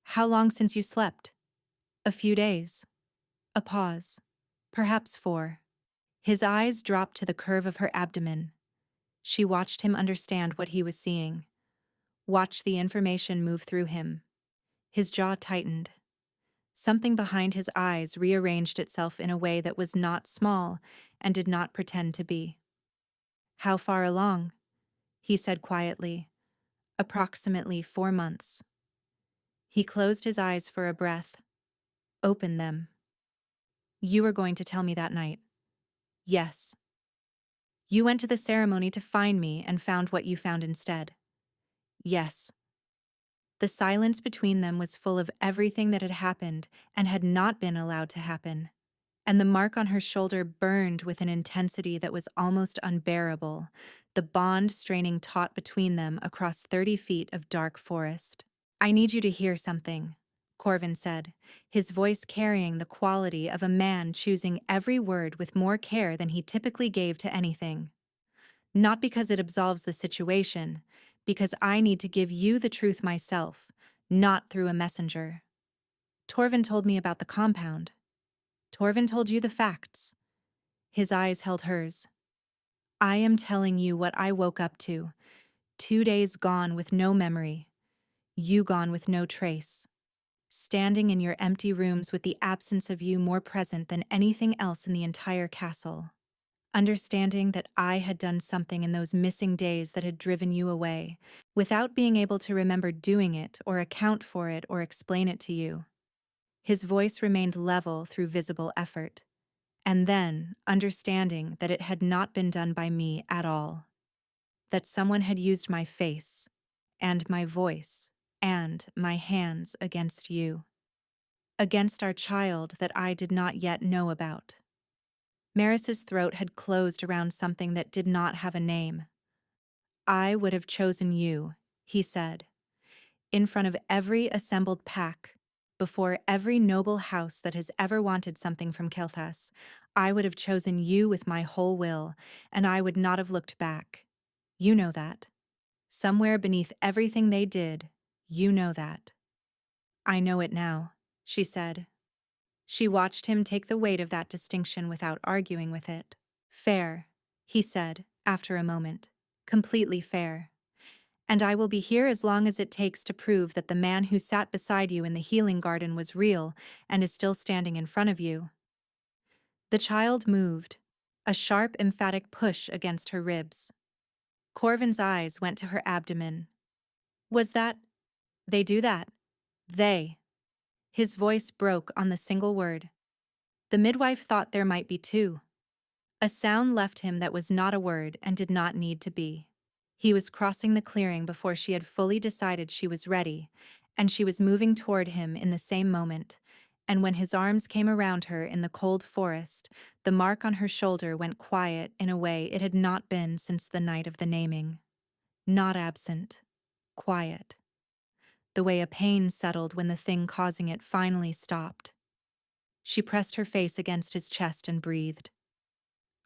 How long since you slept?" "A few days." A pause. "Perhaps 4." His eyes dropped to the curve of her abdomen. She watched him understand what he was seeing. Watched the information move through him. His jaw tightened. Something behind his eyes rearranged itself in a way that was not small and did not pretend to be. "How far along?" he said quietly. "Approximately 4 months." He closed his eyes for a breath. "Open them." "You were going to tell me that night." "Yes." "You went to the ceremony to find me and found what you found instead." "Yes." The silence between them was full of everything that had happened and had not been allowed to happen, and the mark on her shoulder burned with an intensity that was almost unbearable, the bond straining taut between them across 30 feet of dark forest. "I need you to hear something," Corvin said, his voice carrying the quality of a man choosing every word with more care than he typically gave to anything. "Not because it absolves the situation, because I need to give you the truth myself, not through a messenger. Torvin told me about the compound. Torvin told you the facts." His eyes held hers. "I am telling you what I woke up to. 2 days gone with no memory. You gone with no trace. Standing in your empty rooms with the absence of you more present than anything else in the entire castle. Understanding that I had done something in those missing days that had driven you away, without being able to remember doing it or account for it or explain it to you." His voice remained level through visible effort. "And then, understanding that it had not been done by me at all. That someone had used my face, and my voice, and my hands against you. Against our child that I did not yet know about." Maris's throat had closed around something that did not have a name. "I would have chosen you," he said, "in front of every assembled pack, before every noble house that has ever wanted something from Kelthas. I would have chosen you with my whole will, and I would not have looked back. You know that. Somewhere beneath everything they did, you know that." "I know it now," she said. She watched him take the weight of that distinction without arguing with it. "Fair," he said, after a moment. "Completely fair. And I will be here as long as it takes to prove that the man who sat beside you in the healing garden was real and is still standing in front of you." The child moved, a sharp, emphatic push against her ribs. Corvin's eyes went to her abdomen. "Was that? They do that? They?" His voice broke on the single word. "The midwife thought there might be 2. A sound left him that was not a word and did not need to be. He was crossing the clearing before she had fully decided she was ready, and she was moving toward him in the same moment, and when his arms came around her in the cold forest, the mark on her shoulder went quiet in a way it had not been since the night of the naming. Not absent. Quiet. The way a pain settled when the thing causing it finally stopped. She pressed her face against his chest and breathed.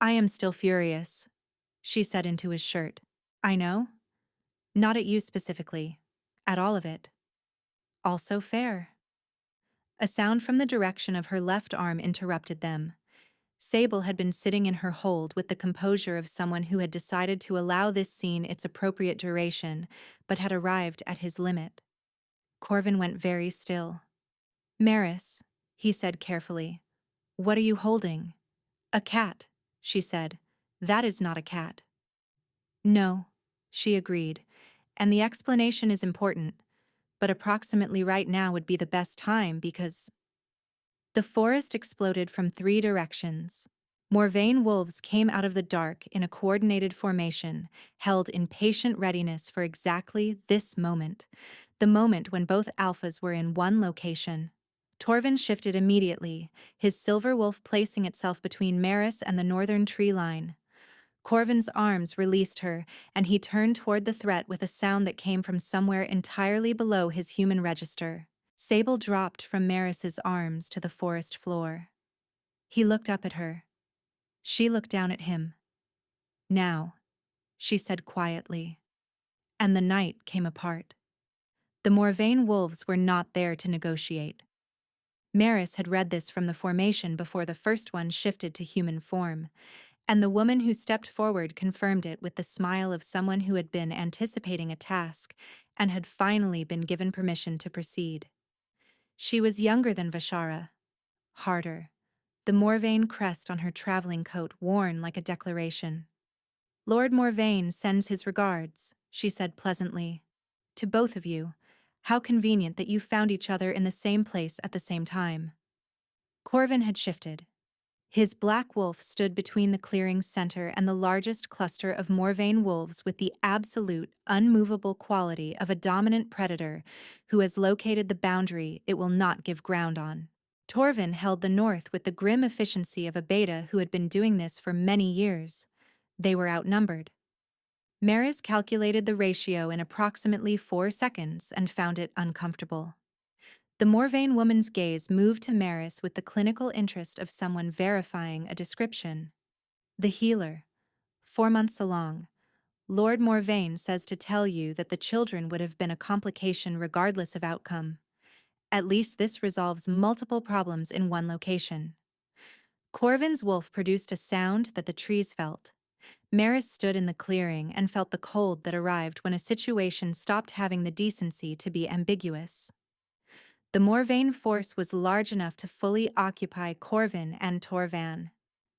"I am still furious," she said into his shirt. "I know. Not at you specifically. At all of it. Also fair." A sound from the direction of her left arm interrupted them. Sable had been sitting in her hold with the composure of someone who had decided to allow this scene its appropriate duration, but had arrived at his limit. Corvin went very still. "Maris," he said carefully, "what are you holding?" "A cat," she said. That is not a cat. No, she agreed, and the explanation is important, but approximately right now would be the best time because the forest exploded from 3 directions. Morvain wolves came out of the dark in a coordinated formation, held in patient readiness for exactly this moment, the moment when both alphas were in one location. Torvin shifted immediately, his silver wolf placing itself between Maris and the northern tree line. Corvin's arms released her, and he turned toward the threat with a sound that came from somewhere entirely below his human register. Sable dropped from Maris's arms to the forest floor. He looked up at her. She looked down at him. Now, she said quietly. And the night came apart. The Morvain wolves were not there to negotiate. Maris had read this from the formation before the first one shifted to human form, and the woman who stepped forward confirmed it with the smile of someone who had been anticipating a task and had finally been given permission to proceed. She was younger than Vashara, harder, the Morvain crest on her traveling coat worn like a declaration. Lord Morvain sends his regards, she said pleasantly. To both of you, how convenient that you found each other in the same place at the same time. Corvin had shifted. His black wolf stood between the clearing's center and the largest cluster of Morvain wolves with the absolute, unmovable quality of a dominant predator who has located the boundary it will not give ground on. Torvin held the north with the grim efficiency of a beta who had been doing this for many years. They were outnumbered. Maris calculated the ratio in approximately 4 seconds and found it uncomfortable. The Morvain woman's gaze moved to Maris with the clinical interest of someone verifying a description. The healer. 4 months along. Lord Morvain says to tell you that the children would have been a complication regardless of outcome. At least this resolves multiple problems in one location. Corvin's wolf produced a sound that the trees felt. Maris stood in the clearing and felt the cold that arrived when a situation stopped having the decency to be ambiguous. The Morvain force was large enough to fully occupy Corvin and Torvan.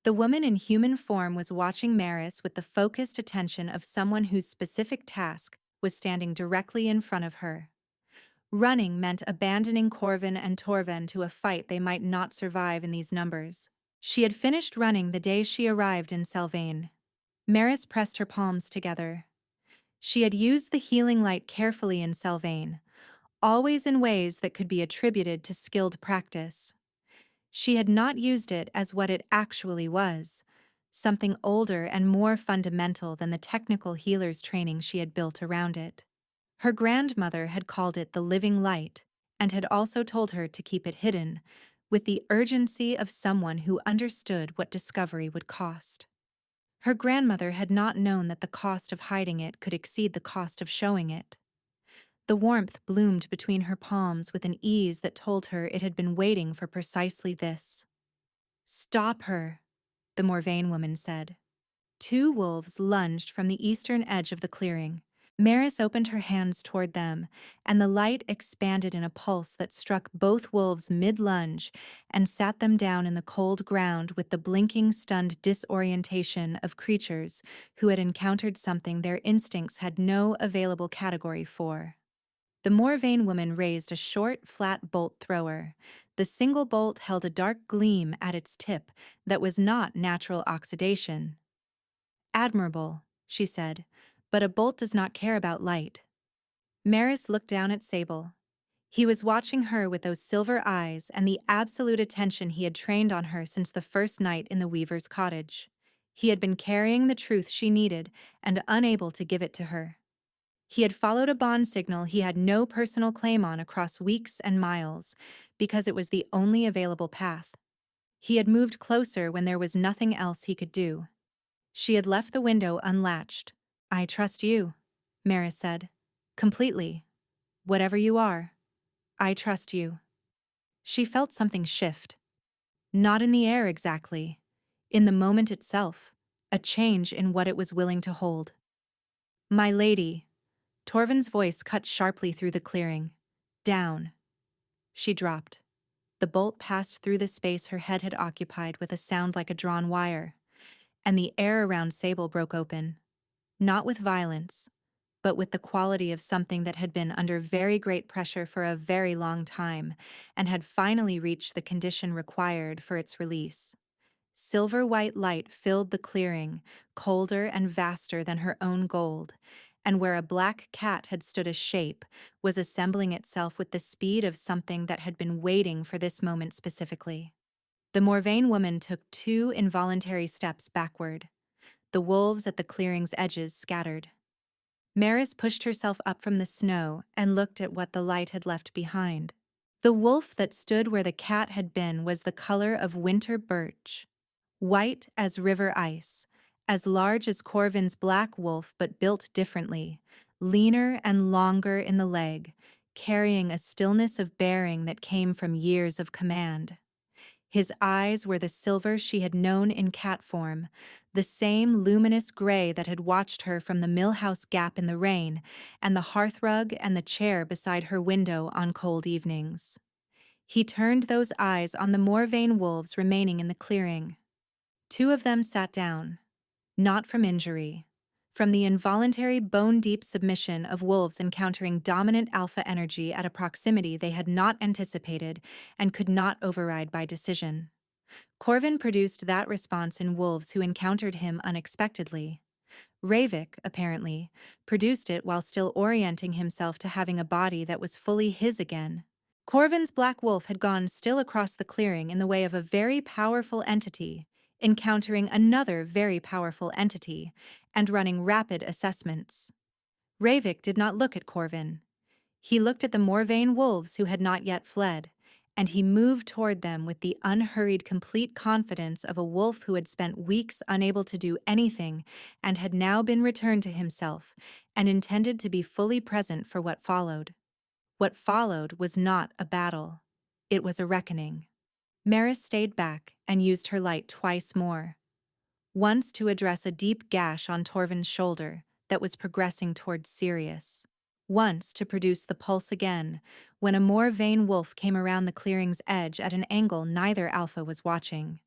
The woman in human form was watching Maris with the focused attention of someone whose specific task was standing directly in front of her. Running meant abandoning Corvin and Torvan to a fight they might not survive in these numbers. She had finished running the day she arrived in Selvain. Maris pressed her palms together. She had used the healing light carefully in Selvain, always in ways that could be attributed to skilled practice. She had not used it as what it actually was, something older and more fundamental than the technical healer's training she had built around it. Her grandmother had called it the living light and had also told her to keep it hidden, with the urgency of someone who understood what discovery would cost. Her grandmother had not known that the cost of hiding it could exceed the cost of showing it. The warmth bloomed between her palms with an ease that told her it had been waiting for precisely this. "Stop her," the Morvain woman said. 2 wolves lunged from the eastern edge of the clearing. Maris opened her hands toward them, and the light expanded in a pulse that struck both wolves mid-lunge and sat them down in the cold ground with the blinking, stunned disorientation of creatures who had encountered something their instincts had no available category for. The Morvain woman raised a short, flat bolt thrower. The single bolt held a dark gleam at its tip that was not natural oxidation. "Admirable," she said, "but a bolt does not care about light." Maris looked down at Sable. He was watching her with those silver eyes and the absolute attention he had trained on her since the first night in the weaver's cottage. He had been carrying the truth she needed and unable to give it to her. He had followed a bond signal he had no personal claim on across weeks and miles, because it was the only available path. He had moved closer when there was nothing else he could do. She had left the window unlatched. "I trust you," Maris said. "Completely. Whatever you are, I trust you." She felt something shift. Not in the air exactly. In the moment itself, a change in what it was willing to hold. "My lady," Torvin's voice cut sharply through the clearing. "Down." She dropped. The bolt passed through the space her head had occupied with a sound like a drawn wire. and the air around Sable broke open, not with violence, but with the quality of something that had been under very great pressure for a very long time and had finally reached the condition required for its release. Silver-white light filled the clearing, colder and vaster than her own gold, and where a black cat had stood a shape, was assembling itself with the speed of something that had been waiting for this moment specifically. The Morvain woman took 2 involuntary steps backward. The wolves at the clearing's edges scattered. Maris pushed herself up from the snow and looked at what the light had left behind. The wolf that stood where the cat had been was the color of winter birch, white as river ice, as large as Corvin's black wolf but built differently, leaner and longer in the leg, carrying a stillness of bearing that came from years of command. His eyes were the silver she had known in cat form, the same luminous gray that had watched her from the millhouse gap in the rain and the hearthrug and the chair beside her window on cold evenings. He turned those eyes on the Morvain wolves remaining in the clearing. 2 of them sat down, not from injury, from the involuntary bone-deep submission of wolves encountering dominant alpha energy at a proximity they had not anticipated and could not override by decision. Corvin produced that response in wolves who encountered him unexpectedly. Ravik, apparently, produced it while still orienting himself to having a body that was fully his again. Corvin's black wolf had gone still across the clearing in the way of a very powerful entity, encountering another very powerful entity, and running rapid assessments. Ravik did not look at Corvin. He looked at the Morvain wolves who had not yet fled, and he moved toward them with the unhurried complete confidence of a wolf who had spent weeks unable to do anything and had now been returned to himself and intended to be fully present for what followed. What followed was not a battle. It was a reckoning. Maris stayed back and used her light twice more. Once to address a deep gash on Torvin's shoulder that was progressing towards Sirius. Once to produce the pulse again, when a more vain wolf came around the clearing's edge at an angle neither alpha was watching.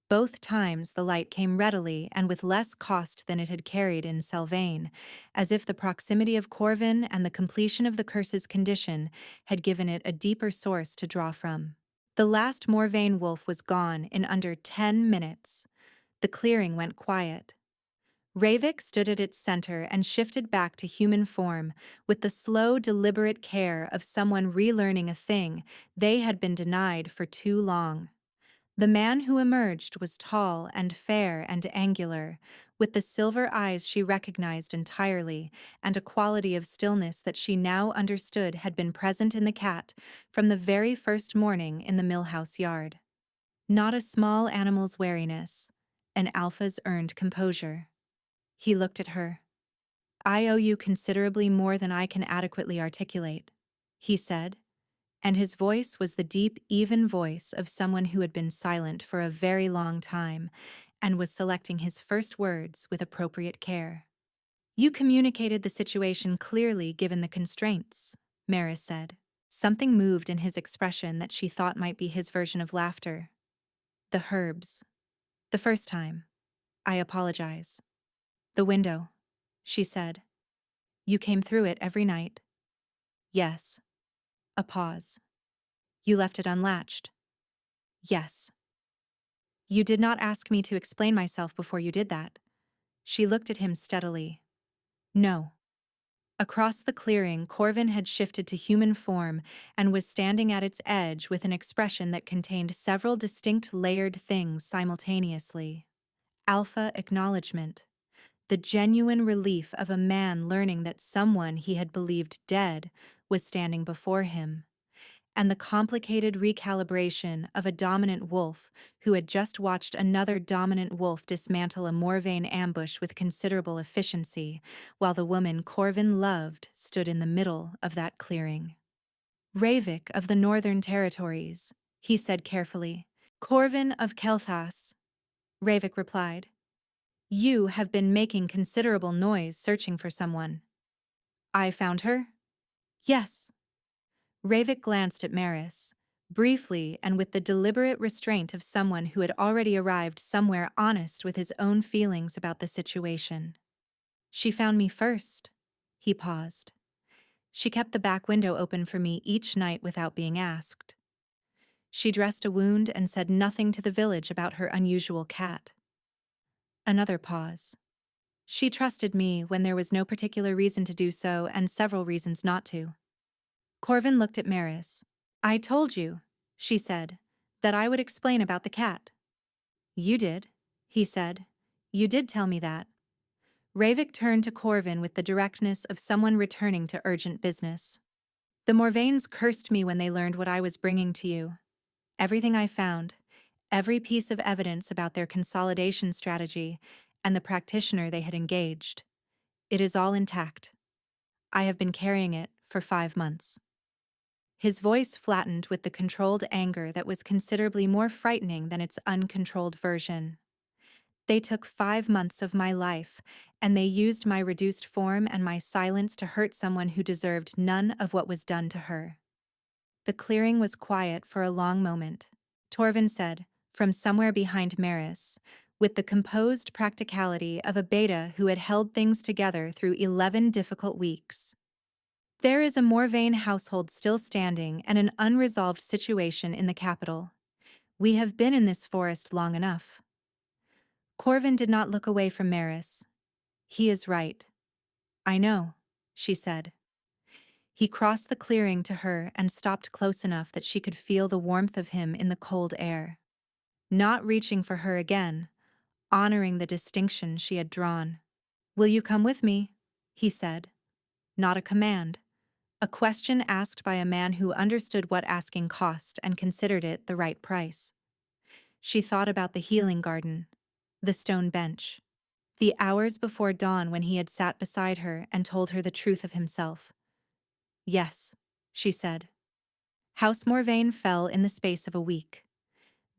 Both times the light came readily and with less cost than it had carried in Selvain, as if the proximity of Corvin and the completion of the curse's condition had given it a deeper source to draw from. The last Morvain wolf was gone in under 10 minutes. The clearing went quiet. Ravik stood at its center and shifted back to human form with the slow, deliberate care of someone relearning a thing they had been denied for too long. The man who emerged was tall and fair and angular, with the silver eyes she recognized entirely and a quality of stillness that she now understood had been present in the cat from the very first morning in the millhouse yard. Not a small animal's wariness, an alpha's earned composure. He looked at her. "I owe you considerably more than I can adequately articulate," he said, and his voice was the deep, even voice of someone who had been silent for a very long time and was selecting his first words with appropriate care. "You communicated the situation clearly given the constraints," Maris said. Something moved in his expression that she thought might be his version of laughter. "The herbs. The first time. I apologize." "The window," she said. "You came through it every night." "Yes." A pause. "You left it unlatched." "Yes." "You did not ask me to explain myself before you did that." She looked at him steadily. "No." Across the clearing, Corvin had shifted to human form and was standing at its edge with an expression that contained several distinct layered things simultaneously. Alpha acknowledgement. The genuine relief of a man learning that someone he had believed dead was standing before him, and the complicated recalibration of a dominant wolf who had just watched another dominant wolf dismantle a Morvain ambush with considerable efficiency, while the woman Corvin loved stood in the middle of that clearing. "Ravik of the Northern Territories," he said carefully. "Corvin of Kelthas," Ravik replied. "You have been making considerable noise searching for someone." "I found her?" "Yes." Ravik glanced at Maris. briefly and with the deliberate restraint of someone who had already arrived somewhere honest with his own feelings about the situation. She found me first. He paused. She kept the back window open for me each night without being asked. She dressed a wound and said nothing to the village about her unusual cat. Another pause. She trusted me when there was no particular reason to do so and several reasons not to. Corvin looked at Maris. I told you, she said, that I would explain about the cat. You did, he said. You did tell me that. Ravik turned to Corvin with the directness of someone returning to urgent business. The Morvains cursed me when they learned what I was bringing to you. Everything I found, every piece of evidence about their consolidation strategy and the practitioner they had engaged. It is all intact. I have been carrying it for 5 months. His voice flattened with the controlled anger that was considerably more frightening than its uncontrolled version. They took 5 months of my life, and they used my reduced form and my silence to hurt someone who deserved none of what was done to her. The clearing was quiet for a long moment. Torvin said, from somewhere behind Maris, with the composed practicality of a beta who had held things together through 11 difficult weeks. There is a Morvain household still standing and an unresolved situation in the capital. We have been in this forest long enough. Corvin did not look away from Maris. He is right. I know, she said. He crossed the clearing to her and stopped close enough that she could feel the warmth of him in the cold air. Not reaching for her again, honoring the distinction she had drawn. Will you come with me? He said. Not a command. A question asked by a man who understood what asking cost and considered it the right price. She thought about the healing garden, the stone bench, the hours before dawn when he had sat beside her and told her the truth of himself. Yes, she said. House Morvain fell in the space of a week.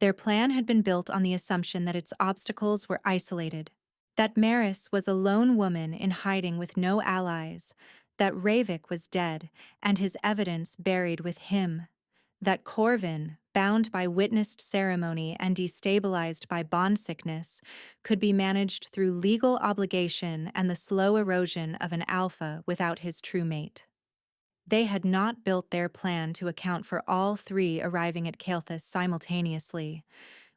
Their plan had been built on the assumption that its obstacles were isolated, that Maris was a lone woman in hiding with no allies, that Ravik was dead and his evidence buried with him, that Corvin, bound by witnessed ceremony and destabilized by bond sickness, could be managed through legal obligation and the slow erosion of an alpha without his true mate. They had not built their plan to account for all three arriving at Kael'thas simultaneously,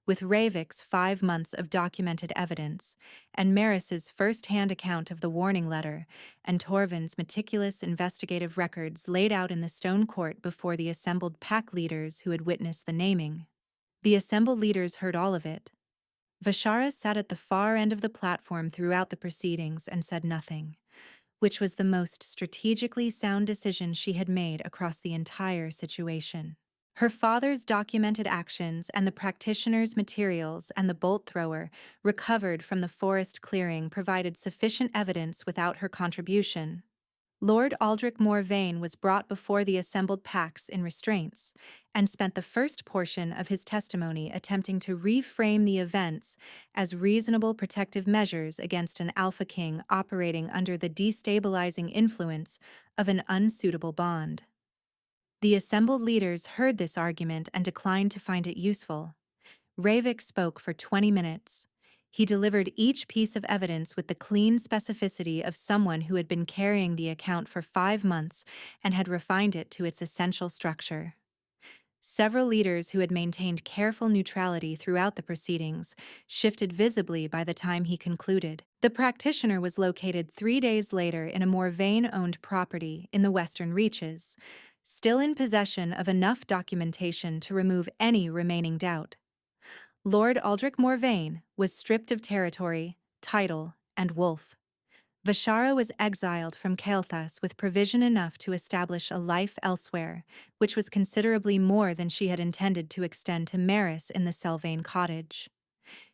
with Ravik's 5 months of documented evidence, and Maris's first-hand account of the warning letter, and Torvin's meticulous investigative records laid out in the stone court before the assembled pack leaders who had witnessed the naming. The assembled leaders heard all of it. Vashara sat at the far end of the platform throughout the proceedings and said nothing, which was the most strategically sound decision she had made across the entire situation. Her father's documented actions and the practitioner's materials and the bolt thrower recovered from the forest clearing provided sufficient evidence without her contribution. Lord Aldrich Morvain was brought before the assembled packs in restraints and spent the first portion of his testimony attempting to reframe the events as reasonable protective measures against an Alpha King operating under the destabilizing influence of an unsuitable bond. The assembled leaders heard this argument and declined to find it useful. Ravik spoke for 20 minutes. He delivered each piece of evidence with the clean specificity of someone who had been carrying the account for 5 months and had refined it to its essential structure. Several leaders who had maintained careful neutrality throughout the proceedings shifted visibly by the time he concluded. The practitioner was located 3 days later in a Morvain-owned property in the Western Reaches, still in possession of enough documentation to remove any remaining doubt. Lord Aldrich Morvain was stripped of territory, title, and wolf. Vashara was exiled from Kael'thas with provision enough to establish a life elsewhere, which was considerably more than she had intended to extend to Maris in the Selvain cottage.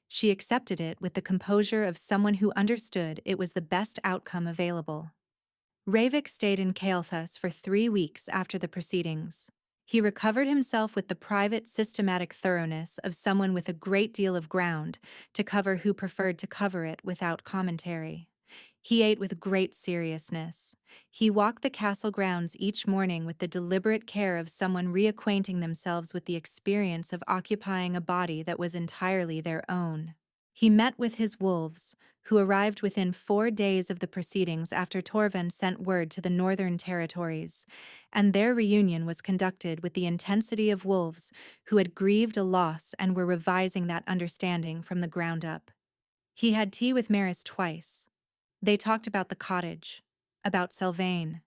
She accepted it with the composure of someone who understood it was the best outcome available. Ravik stayed in Kael'thas for 3 weeks after the proceedings. He recovered himself with the private, systematic thoroughness of someone with a great deal of ground to cover who preferred to cover it without commentary. He ate with great seriousness. He walked the castle grounds each morning with the deliberate care of someone reacquainting themselves with the experience of occupying a body that was entirely their own. He met with his wolves, who arrived within 4 days of the proceedings after Torvald sent word to the northern territories, and their reunion was conducted with the intensity of wolves who had grieved a loss and were revising that understanding from the ground up. He had tea with Maris twice. They talked about the cottage, about Selvain,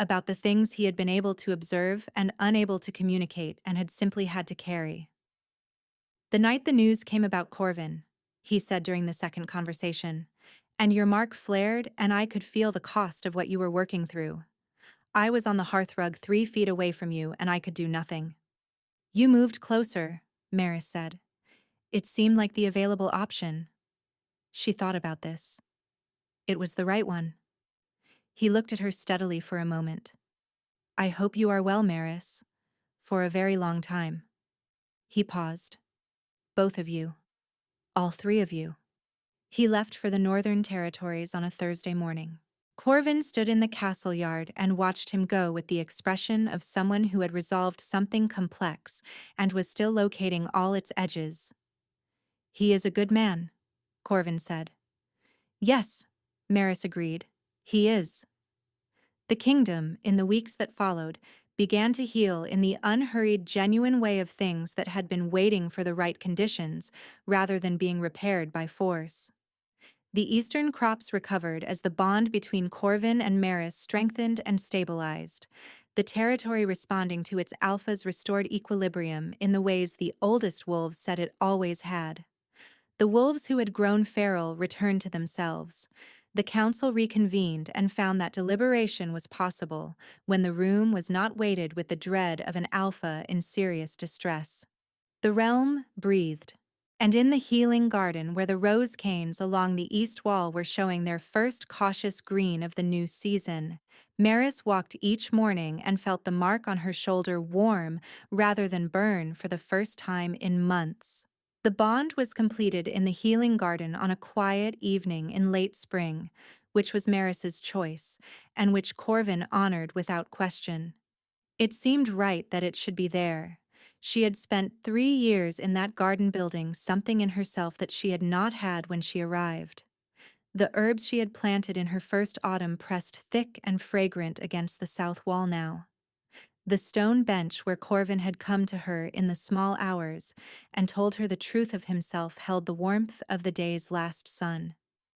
about the things he had been able to observe and unable to communicate and had simply had to carry. The night the news came about Corin, he said during the second conversation, and your mark flared and I could feel the cost of what you were working through. I was on the hearthrug 3 feet away from you and I could do nothing. You moved closer, Maris said. It seemed like the available option. She thought about this. It was the right one. He looked at her steadily for a moment. I hope you are well, Maris. For a very long time. He paused. Both of you. All 3 of you. He left for the Northern Territories on a Thursday morning. Corvin stood in the castle yard and watched him go with the expression of someone who had resolved something complex and was still locating all its edges. He is a good man, Corvin said. Yes, Maris agreed. He is. The kingdom, in the weeks that followed, began to heal in the unhurried, genuine way of things that had been waiting for the right conditions rather than being repaired by force. The eastern crops recovered as the bond between Corvin and Maris strengthened and stabilized, the territory responding to its alpha's restored equilibrium in the ways the oldest wolves said it always had. The wolves who had grown feral returned to themselves. The council reconvened and found that deliberation was possible when the room was not weighted with the dread of an alpha in serious distress. The realm breathed. And in the healing garden where the rose canes along the east wall were showing their first cautious green of the new season, Maris walked each morning and felt the mark on her shoulder warm rather than burn for the first time in months. The bond was completed in the healing garden on a quiet evening in late spring, which was Maris's choice, and which Corvin honored without question. It seemed right that it should be there. She had spent 3 years in that garden building something in herself that she had not had when she arrived. The herbs she had planted in her first autumn pressed thick and fragrant against the south wall now. The stone bench where Corvin had come to her in the small hours and told her the truth of himself held the warmth of the day's last sun.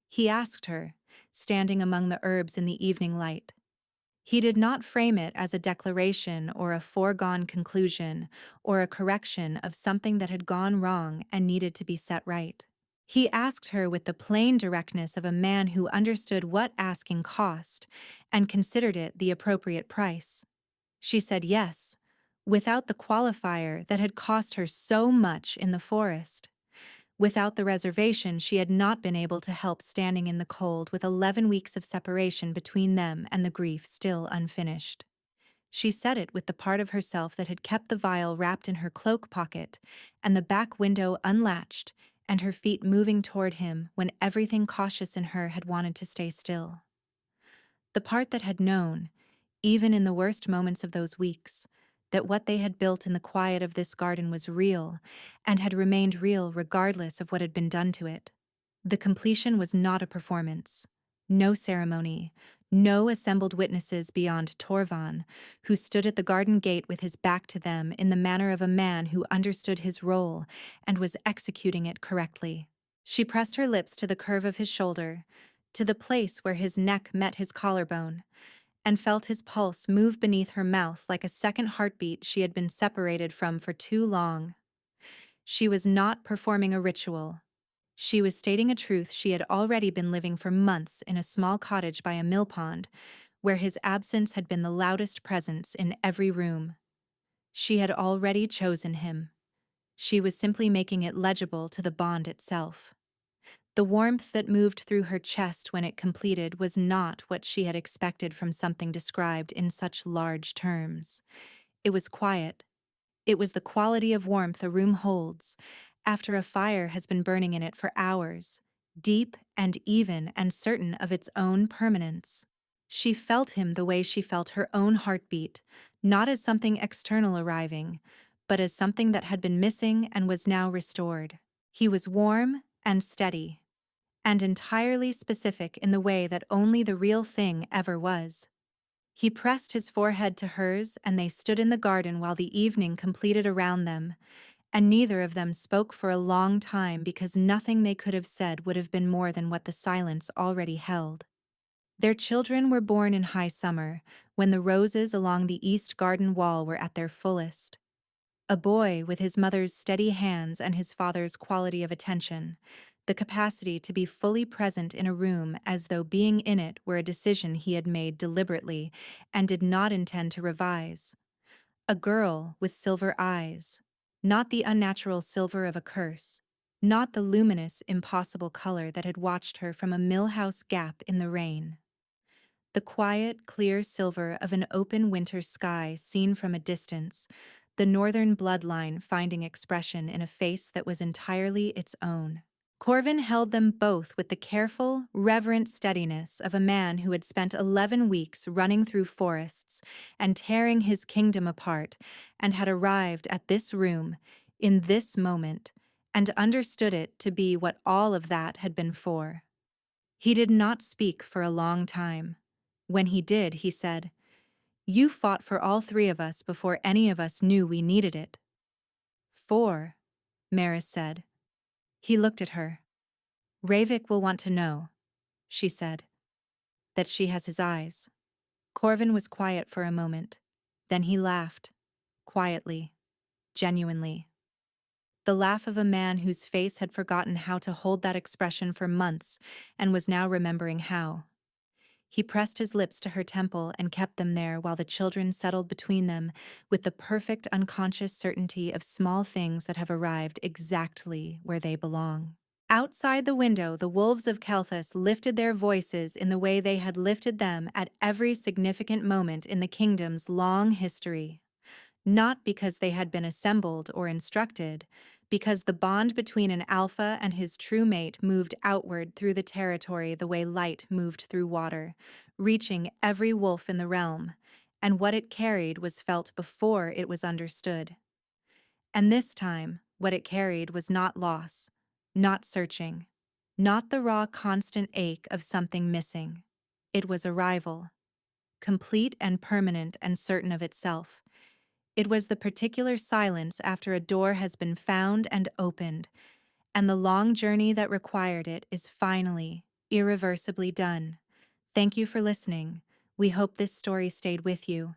He asked her, standing among the herbs in the evening light. He did not frame it as a declaration or a foregone conclusion or a correction of something that had gone wrong and needed to be set right. He asked her with the plain directness of a man who understood what asking cost and considered it the appropriate price. She said yes, without the qualifier that had cost her so much in the forest. Without the reservation, she had not been able to help standing in the cold with 11 weeks of separation between them and the grief still unfinished. She said it with the part of herself that had kept the vial wrapped in her cloak pocket and the back window unlatched and her feet moving toward him when everything cautious in her had wanted to stay still. The part that had known, even in the worst moments of those weeks, that what they had built in the quiet of this garden was real, and had remained real regardless of what had been done to it. The completion was not a performance. No ceremony, no assembled witnesses beyond Torvald, who stood at the garden gate with his back to them in the manner of a man who understood his role and was executing it correctly. She pressed her lips to the curve of his shoulder, to the place where his neck met his collarbone, and felt his pulse move beneath her mouth like a second heartbeat she had been separated from for too long. She was not performing a ritual. She was stating a truth she had already been living for months in a small cottage by a mill pond, where his absence had been the loudest presence in every room. She had already chosen him. She was simply making it legible to the bond itself. The warmth that moved through her chest when it completed was not what she had expected from something described in such large terms. It was quiet. It was the quality of warmth a room holds after a fire has been burning in it for hours, deep and even and certain of its own permanence. She felt him the way she felt her own heartbeat, not as something external arriving, but as something that had been missing and was now restored. He was warm and steady, and entirely specific in the way that only the real thing ever was. He pressed his forehead to hers, and they stood in the garden while the evening completed around them, and neither of them spoke for a long time because nothing they could have said would have been more than what the silence already held. Their children were born in high summer, when the roses along the east garden wall were at their fullest. A boy with his mother's steady hands and his father's quality of attention, the capacity to be fully present in a room as though being in it were a decision he had made deliberately and did not intend to revise. A girl with silver eyes, not the unnatural silver of a curse, not the luminous, impossible color that had watched her from a millhouse gap in the rain. The quiet, clear silver of an open winter sky seen from a distance, the northern bloodline finding expression in a face that was entirely its own. Corvin held them both with the careful, reverent steadiness of a man who had spent 11 weeks running through forests and tearing his kingdom apart, and had arrived at this room, in this moment, and understood it to be what all of that had been for. He did not speak for a long time. When he did, he said, "You fought for all three of us before any of us knew we needed it." "4," Maris said. He looked at her. "Ravik will want to know," she said, "that she has his eyes." Corvin was quiet for a moment. Then he laughed, quietly, genuinely. The laugh of a man whose face had forgotten how to hold that expression for months and was now remembering how. He pressed his lips to her temple and kept them there while the children settled between them with the perfect unconscious certainty of small things that have arrived exactly where they belong. Outside the window, the wolves of Kelthus lifted their voices in the way they had lifted them at every significant moment in the kingdom's long history. Not because they had been assembled or instructed, because the bond between an alpha and his true mate moved outward through the territory the way light moved through water, reaching every wolf in the realm, and what it carried was felt before it was understood. And this time, what it carried was not loss, not searching, not the raw constant ache of something missing. It was arrival, complete and permanent and certain of itself. It was the particular silence after a door has been found and opened, and the long journey that required it is finally, irreversibly done. Thank you for listening. We hope this story stayed with you.